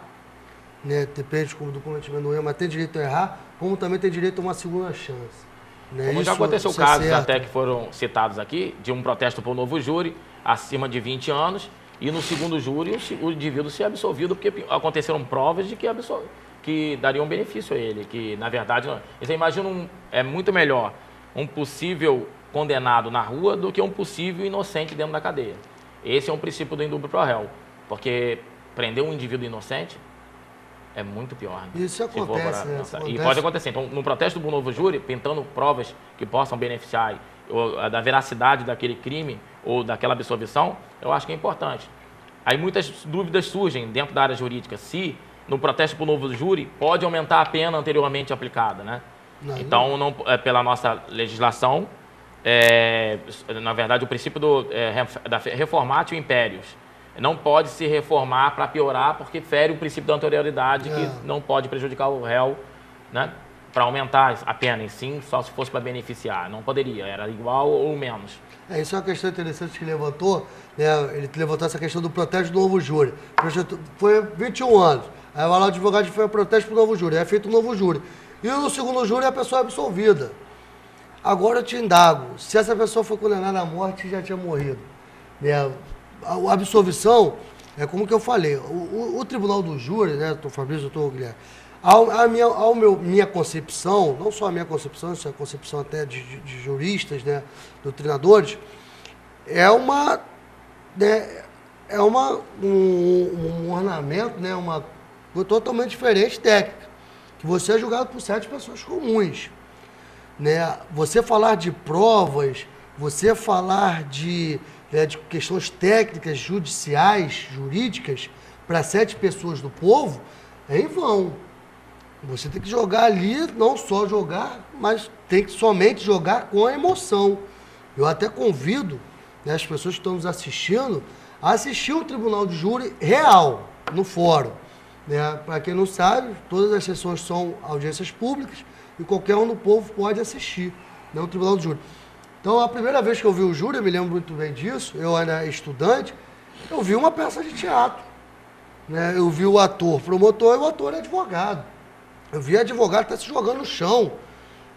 né? Depende do cometimento do erro, mas tem direito a errar, como também tem direito a uma segunda chance. Né? Como já aconteceu é casos certo. até que foram citados aqui, de um protesto por novo júri, acima de 20 anos, e no segundo júri o indivíduo ser absolvido, porque aconteceram provas de que dariam benefício a ele, que na verdade, não. Você imagina, é muito melhor um possível condenado na rua do que um possível inocente dentro da cadeia. Esse é um princípio do indúbio pro réu, porque prender um indivíduo inocente é muito pior. Né? Isso Se for acontece, para né? pensar. Acontece. E pode acontecer. Então, no protesto do novo júri, pintando provas que possam beneficiar da veracidade daquele crime ou daquela absolvição, eu acho que é importante. Aí muitas dúvidas surgem dentro da área jurídica. Se no protesto por novo júri pode aumentar a pena anteriormente aplicada, né? Não, Então, não, pela nossa legislação, na verdade, o princípio da reformatio imperius. Não pode se reformar para piorar, porque fere o princípio da anterioridade, que não pode prejudicar o réu, né, para aumentar a pena em si, só se fosse para beneficiar. Não poderia, era igual ou menos. Isso é uma questão interessante que levantou, né? Ele levantou essa questão do protesto do novo júri. Foi 21 anos. Aí vai lá o advogado foi protesto para o novo júri, é feito um novo júri. E no segundo júri a pessoa é absolvida. Agora eu te indago, se essa pessoa foi condenada à morte, já tinha morrido. Né? A absolvição, é como que eu falei, o tribunal do júri, né, doutor Fabrício, doutor Guilherme, minha concepção, não só a minha concepção, isso é a concepção até de juristas, né, doutrinadores, um ornamento, né, uma coisa totalmente diferente técnica, que você é julgado por 7 pessoas comuns. Né? Você falar de provas, você falar de questões técnicas, judiciais, jurídicas, para 7 pessoas do povo, é em vão. Você tem que jogar ali, não só jogar, mas tem que somente jogar com a emoção. Eu até convido, né, as pessoas que estão nos assistindo a assistir o tribunal de júri real, no fórum. Né? Para quem não sabe, todas as sessões são audiências públicas e qualquer um do povo pode assistir, né, o tribunal de júri. Então, a primeira vez que eu vi o júri, eu me lembro muito bem disso, eu era estudante, eu vi uma peça de teatro. Né? Eu vi o ator promotor e o ator advogado. Eu vi advogado até se jogando no chão.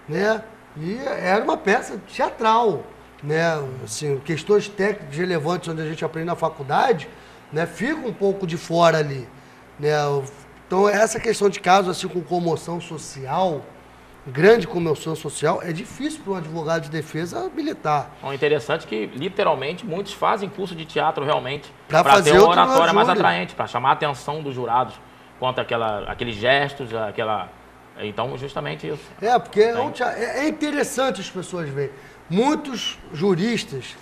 Né? E era uma peça teatral. Né? Assim, questões técnicas relevantes onde a gente aprende na faculdade, né, fica um pouco de fora ali. Né? Então, essa questão de casos assim, com comoção social, grande comoção social, é difícil para um advogado de defesa militar. É interessante que, literalmente, muitos fazem curso de teatro realmente para ter uma oratória mais atraente, para chamar a atenção dos jurados quanto aqueles gestos, Então, justamente isso. Porque é interessante as pessoas verem. Muitos juristas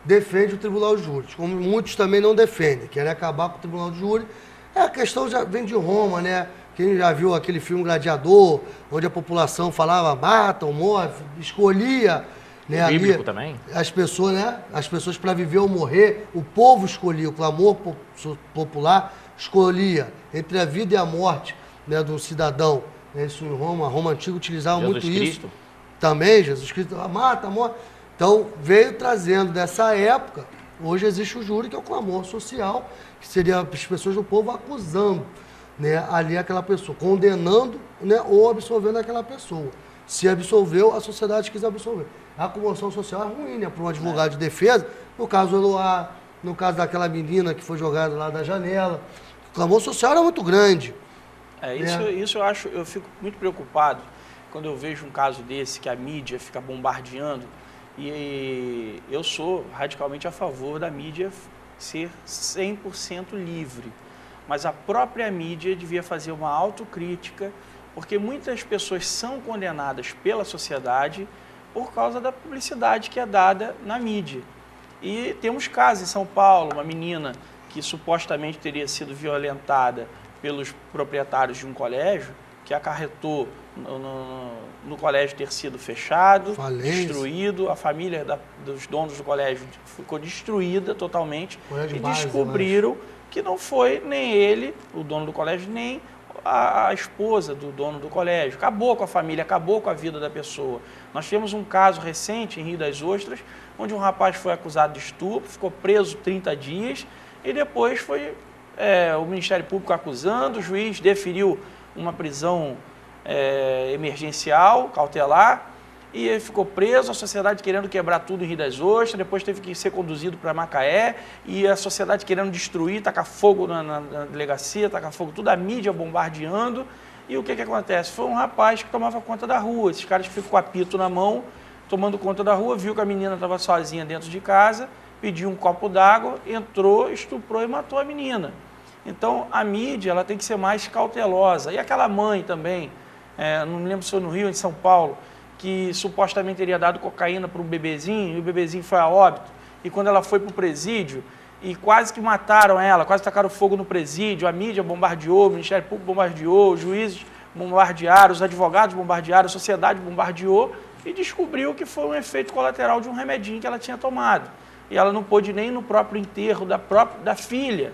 defendem o tribunal de júri, como muitos também não defendem, querem acabar com o tribunal de júri. A questão já vem de Roma, né? Quem já viu aquele filme Gladiador, onde a população falava, matam, morre, escolhia, né? Bíblico ali, também. as pessoas, né? As pessoas para viver ou morrer, o povo escolhia, o clamor popular escolhia entre a vida e a morte, né, do cidadão. Isso em Roma antiga utilizava muito isso. Também, Jesus Cristo, mata, morre. Então, veio trazendo dessa época, hoje existe o júri, que é o clamor social, que seria as pessoas do povo acusando, né, ali aquela pessoa, condenando, né, ou absolvendo aquela pessoa. Se absolveu, a sociedade quis absolver. A comoção social é ruim, né, para um advogado de defesa, no caso do Eloá, no caso daquela menina que foi jogada lá da janela. O clamor social era muito grande. Isso eu fico muito preocupado quando eu vejo um caso desse, que a mídia fica bombardeando, e eu sou radicalmente a favor da mídia ser 100% livre. Mas a própria mídia devia fazer uma autocrítica, porque muitas pessoas são condenadas pela sociedade por causa da publicidade que é dada na mídia. E temos casos em São Paulo, uma menina que supostamente teria sido violentada pelos proprietários de um colégio, que acarretou no colégio ter sido fechado, destruído, a família dos donos do colégio ficou destruída totalmente e descobriram que não foi nem ele, o dono do colégio, nem a esposa do dono do colégio. Acabou com a família, acabou com a vida da pessoa. Nós tivemos um caso recente em Rio das Ostras, onde um rapaz foi acusado de estupro, ficou preso 30 dias e depois foi o Ministério Público acusando, o juiz deferiu uma prisão emergencial, cautelar, e ele ficou preso, a sociedade querendo quebrar tudo em Rio das Ostras, depois teve que ser conduzido para Macaé, e a sociedade querendo destruir, tacar fogo na delegacia, tacar fogo, tudo a mídia bombardeando, e o que acontece? Foi um rapaz que tomava conta da rua, esses caras que ficam com apito na mão, tomando conta da rua, viu que a menina estava sozinha dentro de casa, pediu um copo d'água, entrou, estuprou e matou a menina. Então, a mídia ela tem que ser mais cautelosa. E aquela mãe também, não me lembro se foi no Rio ou em São Paulo, que supostamente teria dado cocaína para um bebezinho, e o bebezinho foi a óbito, e quando ela foi para o presídio, e quase que mataram ela, quase tacaram fogo no presídio, a mídia bombardeou, o Ministério Público bombardeou, os juízes bombardearam, os advogados bombardearam, a sociedade bombardeou, e descobriu que foi um efeito colateral de um remedinho que ela tinha tomado. E ela não pôde nem ir no próprio enterro da filha.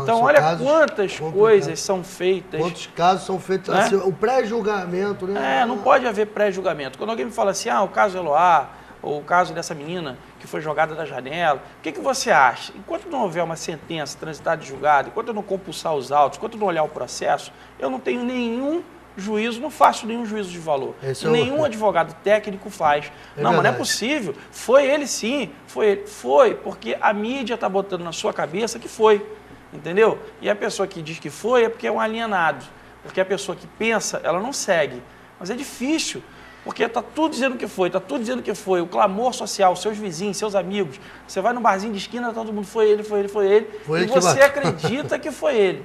Então, olha quantas coisas são feitas. Quantos casos são feitos, né? Assim, o pré-julgamento, né? Não pode haver pré-julgamento. Quando alguém me fala assim, o caso Eloá, ou o caso dessa menina que foi jogada da janela, o que você acha? Enquanto não houver uma sentença transitada e julgada, enquanto eu não compulsar os autos, enquanto eu não olhar o processo, eu não tenho nenhum juízo, não faço nenhum juízo de valor. Nenhum advogado técnico faz. Não, mas não é possível. Foi ele sim, foi ele. Foi, porque a mídia está botando na sua cabeça que foi. Entendeu? E a pessoa que diz que foi é porque é um alienado. Porque a pessoa que pensa, ela não segue. Mas é difícil, porque está tudo dizendo que foi, está tudo dizendo que foi. O clamor social, seus vizinhos, seus amigos. Você vai no barzinho de esquina, todo mundo foi ele, foi ele, foi ele. E você acredita que foi ele.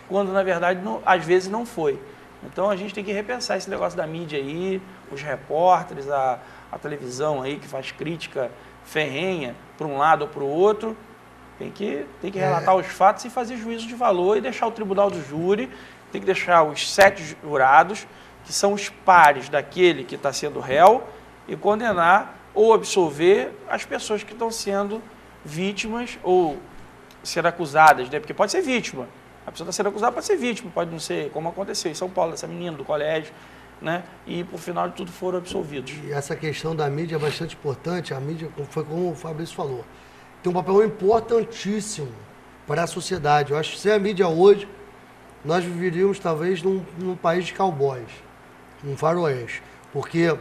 Quando, na verdade, às vezes não foi. Então, a gente tem que repensar esse negócio da mídia aí, os repórteres, a televisão aí que faz crítica ferrenha para um lado ou para o outro. Tem que relatar os fatos e fazer juízo de valor e deixar o tribunal do júri, tem que deixar os 7 jurados, que são os pares daquele que está sendo réu, e condenar ou absolver as pessoas que estão sendo vítimas ou ser acusadas, né? Porque pode ser vítima. A pessoa está sendo acusada, pode ser vítima, pode não ser, como aconteceu em São Paulo, essa menina do colégio, né? E, por final de tudo, foram absolvidos. E essa questão da mídia é bastante importante. A mídia, foi como o Fabrício falou, tem um papel importantíssimo para a sociedade. Eu acho que sem a mídia hoje, nós viveríamos talvez num país de cowboys, um faroeste. Porque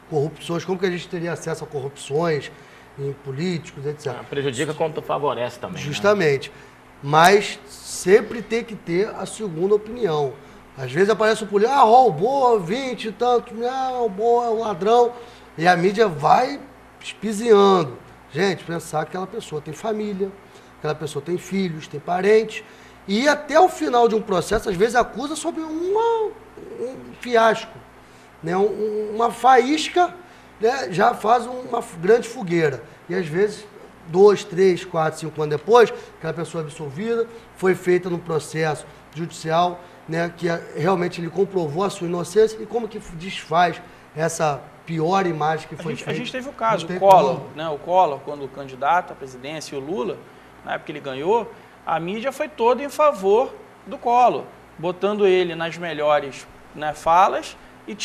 corrupções, como que a gente teria acesso a corrupções em políticos, etc. Prejudica quanto favorece também. Justamente. Né? Mas sempre tem que ter a segunda opinião. Às vezes aparece o político, roubou 20 e tanto, roubou, é o ladrão. E a mídia vai espiziando. Gente, pensar que aquela pessoa tem família, aquela pessoa tem filhos, tem parentes, e até o final de um processo, às vezes acusa sobre um fiasco, né? Uma faísca, né? Já faz uma grande fogueira. E às vezes, 2, 3, 4, 5 anos depois, aquela pessoa é absolvida, foi feita no processo judicial, né? Que realmente ele comprovou a sua inocência, e como que desfaz essa pior imagem que foi feita. A gente teve o caso, o Collor, né? O Collor, quando candidato à presidência, e o Lula, na época que ele ganhou, a mídia foi toda em favor do Collor, botando ele nas melhores, né, falas e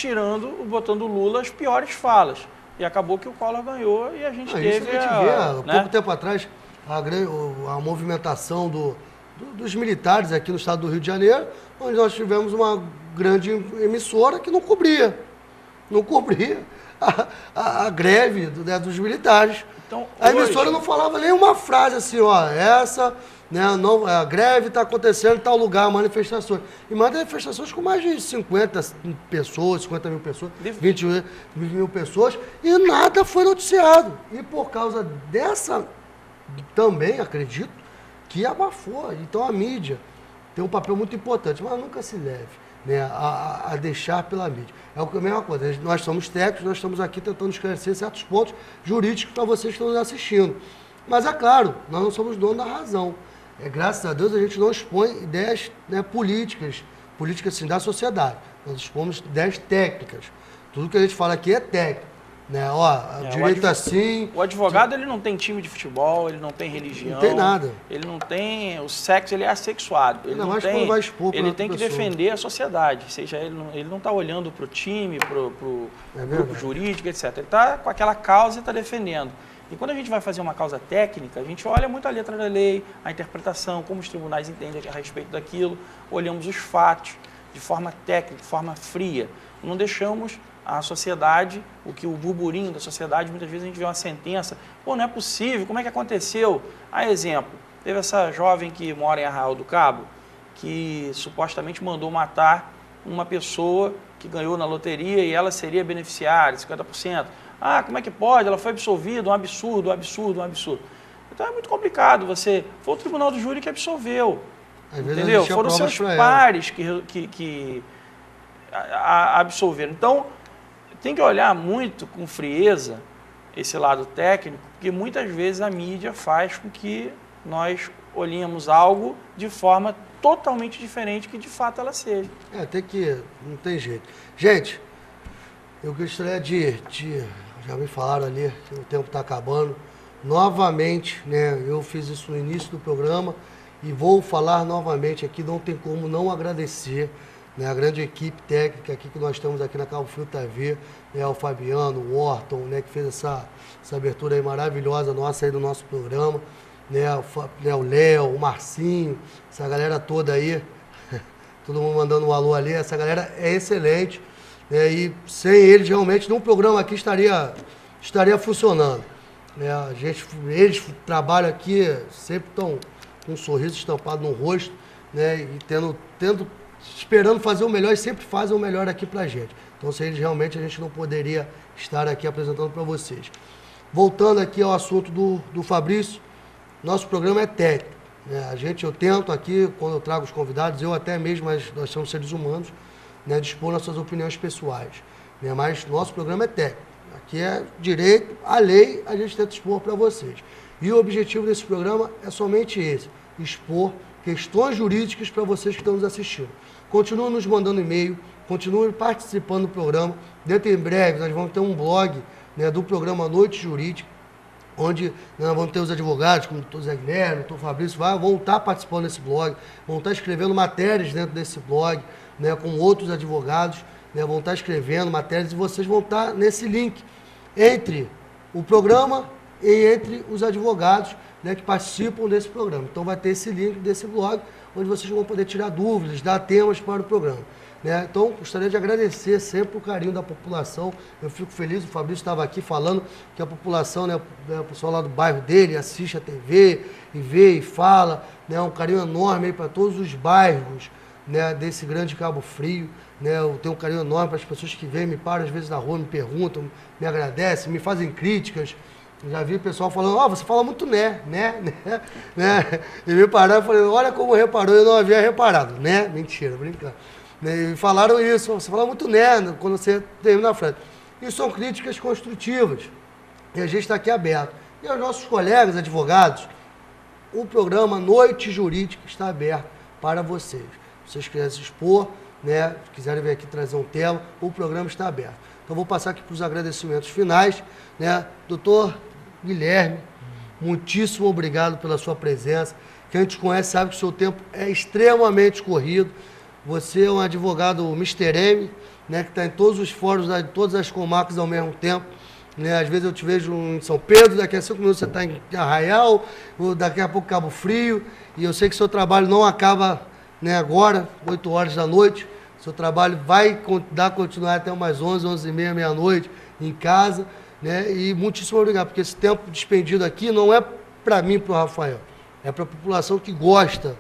botando o Lula as piores falas. E acabou que o Collor ganhou e a gente teve... Há pouco tempo atrás, a movimentação dos militares aqui no estado do Rio de Janeiro, onde nós tivemos uma grande emissora que não cobria a greve dos militares. Então, a emissora não falava nem uma frase assim, a greve está acontecendo em tal lugar, manifestações. E manifestações com mais de 50 pessoas, 50 mil pessoas, 20 mil pessoas, e nada foi noticiado. E por causa dessa, também acredito, que abafou. Então a mídia tem um papel muito importante, mas nunca se leve. né, a deixar pela mídia. É a mesma coisa, nós somos técnicos, nós estamos aqui tentando esclarecer certos pontos jurídicos para vocês que estão nos assistindo. Mas é claro, nós não somos donos da razão. Graças a Deus a gente não expõe ideias, né, políticas assim, da sociedade. Nós expomos ideias técnicas. Tudo que a gente fala aqui é técnico. Né? Direito assim... O advogado ele não tem time de futebol, ele não tem religião. Não tem nada. Ele não tem... O sexo, ele é assexuado. Ele, não tem, vai expor ele tem que defender a sociedade. Ou seja, ele não está olhando para o time, para o grupo jurídico, etc. Ele está com aquela causa e está defendendo. E quando a gente vai fazer uma causa técnica, a gente olha muito a letra da lei, a interpretação, como os tribunais entendem a respeito daquilo, olhamos os fatos de forma técnica, de forma fria. Não deixamos a sociedade, o burburinho da sociedade, muitas vezes a gente vê uma sentença, pô, não é possível, como é que aconteceu? A exemplo, teve essa jovem que mora em Arraial do Cabo, que supostamente mandou matar uma pessoa que ganhou na loteria e ela seria beneficiária, 50%. Ah, como é que pode? Ela foi absolvida, um absurdo, um absurdo, um absurdo. Então é muito complicado, foi o tribunal do júri que absolveu, entendeu? Foram seus pares que absolveram. Então, tem que olhar muito com frieza esse lado técnico, porque muitas vezes a mídia faz com que nós olhemos algo de forma totalmente diferente que de fato ela seja. Não tem jeito. Gente, eu gostaria já me falaram ali, que o tempo está acabando, novamente, né, eu fiz isso no início do programa e vou falar novamente aqui, não tem como não agradecer, né, a grande equipe técnica aqui que nós temos aqui na Cabo Frio TV, né, o Fabiano, o Orton, né, que fez essa abertura aí maravilhosa nossa aí do nosso programa, né, o Léo, o Marcinho, essa galera toda aí, todo mundo mandando um alô ali, essa galera é excelente, né, e sem eles realmente nenhum programa aqui estaria funcionando. Né, eles trabalham aqui, sempre estão com um sorriso estampado no rosto, né, e esperando fazer o melhor e sempre fazem o melhor aqui pra gente. Então, sem eles realmente a gente não poderia estar aqui apresentando para vocês. Voltando aqui ao assunto do Fabrício, nosso programa é técnico. Né? Eu tento aqui, quando eu trago os convidados, eu até mesmo, mas nós somos seres humanos, né, dispor nossas opiniões pessoais. Né? Mas nosso programa é técnico. Aqui é direito, a lei, a gente tenta expor para vocês. E o objetivo desse programa é somente esse, expor questões jurídicas para vocês que estão nos assistindo. Continuem nos mandando e-mail, continuem participando do programa. Dentro em breve nós vamos ter um blog, né, do programa Noite Jurídica, onde nós vamos ter os advogados, como o doutor Zé Guilherme, o doutor Fabrício, vão estar participando desse blog, vão estar escrevendo matérias dentro desse blog, né, com outros advogados, né, vão estar escrevendo matérias e vocês vão estar nesse link entre o programa e entre os advogados, né, que participam desse programa. Então vai ter esse link desse blog, onde vocês vão poder tirar dúvidas, dar temas para o programa. Né? Então, gostaria de agradecer sempre o carinho da população. Eu fico feliz, o Fabrício estava aqui falando que a população, né, o pessoal lá do bairro dele assiste a TV e vê e fala, né, um carinho enorme para todos os bairros, né, desse grande Cabo Frio. Né? Eu tenho um carinho enorme para as pessoas que vêm, me param às vezes na rua, me perguntam, me agradecem, me fazem críticas. Eu já vi o pessoal falando, você fala muito né. E me pararam e falei, olha como reparou, eu não havia reparado, né? Mentira, brincando. E falaram isso, você fala muito né, quando você termina a frase. E são críticas construtivas. E a gente está aqui aberto. E aos nossos colegas advogados, o programa Noite Jurídica está aberto para vocês. Se vocês quiserem se expor, né, quiserem vir aqui trazer um tema, o programa está aberto. Então vou passar aqui para os agradecimentos finais, né? Doutor Guilherme, muitíssimo obrigado pela sua presença. Quem te conhece sabe que o seu tempo é extremamente corrido. Você é um advogado Mr. M, né, que está em todos os fóruns, de todas as comarcas ao mesmo tempo. Né? Às vezes eu te vejo em São Pedro, daqui a 5 minutos você está em Arraial, daqui a pouco Cabo Frio. E eu sei que seu trabalho não acaba, né, agora, 8 horas da noite. Seu trabalho vai continuar até umas 11, 11h30, meia-noite, em casa. Né? E muitíssimo obrigado, porque esse tempo despendido aqui não é para mim e para o Rafael. É para a população que gosta,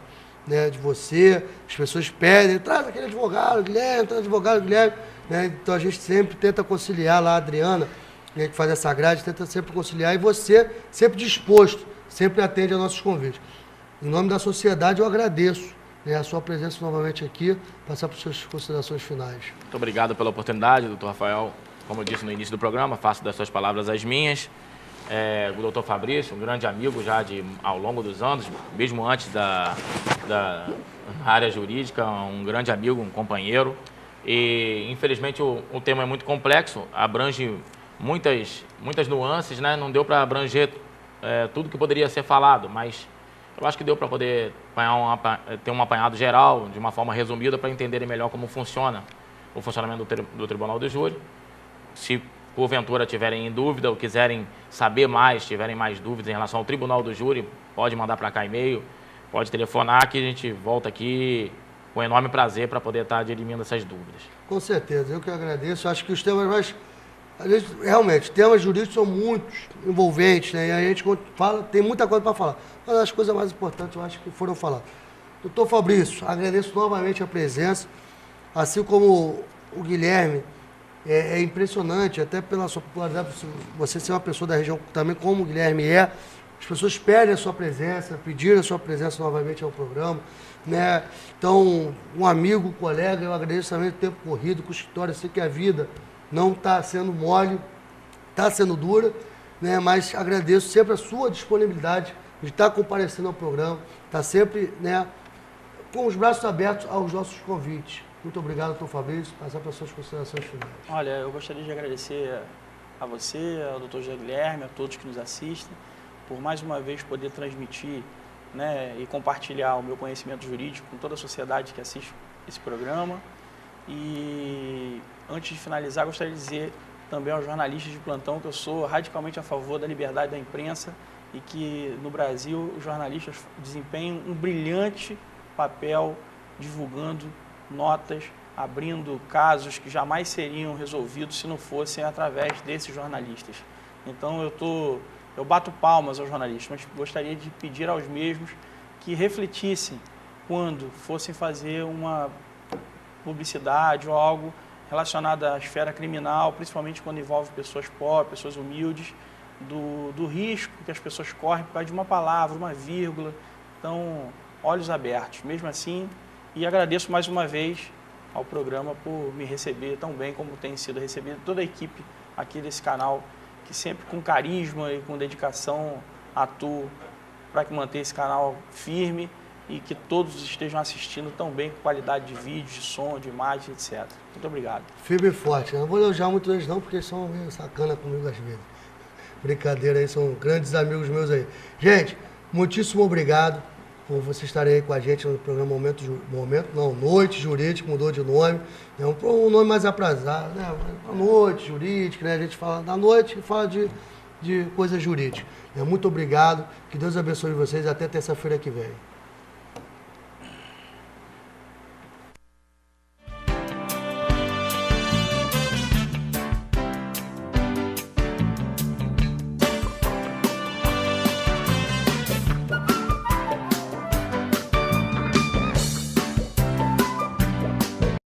né, de você, as pessoas pedem, traz aquele advogado, Guilherme, traz advogado, Guilherme. Né? Então a gente sempre tenta conciliar lá, a Adriana, né, que faz essa grade, tenta sempre conciliar, e você sempre disposto, sempre atende a nossos convites. Em nome da sociedade eu agradeço, né, a sua presença novamente aqui, passar por suas considerações finais. Muito obrigado pela oportunidade, doutor Rafael. Como eu disse no início do programa, faço das suas palavras as minhas. O doutor Fabrício, um grande amigo já ao longo dos anos, mesmo antes da área jurídica, um grande amigo, um companheiro. E, infelizmente, o tema é muito complexo, abrange muitas nuances, né? Não deu para abranger tudo que poderia ser falado, mas eu acho que deu para poder ter um apanhado geral, de uma forma resumida, para entenderem melhor como funciona o funcionamento do Tribunal do Júri. Se porventura tiverem em dúvida ou quiserem saber mais, tiverem mais dúvidas em relação ao Tribunal do Júri, pode mandar para cá e-mail, pode telefonar que a gente volta aqui com enorme prazer para poder estar dirimindo essas dúvidas. Com certeza, eu que agradeço. Acho que os temas mais... Realmente, temas jurídicos são muitos envolventes, né? E a gente fala, tem muita coisa para falar. Mas as coisas mais importantes eu acho que foram faladas. Doutor Fabrício, agradeço novamente a presença, assim como o Guilherme. É impressionante, até pela sua popularidade, você ser uma pessoa da região também, como o Guilherme é. As pessoas pedem a sua presença, pediram a sua presença novamente ao programa, né? Então, um amigo, colega, eu agradeço também o tempo corrido com o escritório. Eu sei que a vida não está sendo mole, está sendo dura, né? Mas agradeço sempre a sua disponibilidade de estar comparecendo ao programa, está sempre, né, com os braços abertos aos nossos convites. Muito obrigado, doutor Fabrício, passar para as suas considerações finais. Olha, eu gostaria de agradecer a você, ao doutor José Guilherme, a todos que nos assistem, por mais uma vez poder transmitir, né, e compartilhar o meu conhecimento jurídico com toda a sociedade que assiste esse programa. E antes de finalizar, gostaria de dizer também aos jornalistas de plantão que eu sou radicalmente a favor da liberdade da imprensa e que no Brasil os jornalistas desempenham um brilhante papel divulgando notas, abrindo casos que jamais seriam resolvidos se não fossem através desses jornalistas. Então eu bato palmas aos jornalistas, mas gostaria de pedir aos mesmos que refletissem quando fossem fazer uma publicidade ou algo relacionado à esfera criminal, principalmente quando envolve pessoas pobres, pessoas humildes, do risco que as pessoas correm por causa de uma palavra, uma vírgula. Então, olhos abertos. Mesmo assim, e agradeço mais uma vez ao programa por me receber tão bem como tem sido recebido toda a equipe aqui desse canal, que sempre com carisma e com dedicação atua para que mantenha esse canal firme e que todos estejam assistindo tão bem, com qualidade de vídeo, de som, de imagem, etc. Muito obrigado. Firme e forte. Eu não vou elogiar muito eles não, porque eles são meio sacana comigo às vezes. Brincadeira aí, são grandes amigos meus aí. Gente, muitíssimo obrigado por vocês estarem aí com a gente no programa Noite Jurídica, mudou de nome. É um nome mais aprazado, né? Noite Jurídica, né? A gente fala da noite e fala de coisas jurídicas. Muito obrigado, que Deus abençoe vocês, até terça-feira que vem.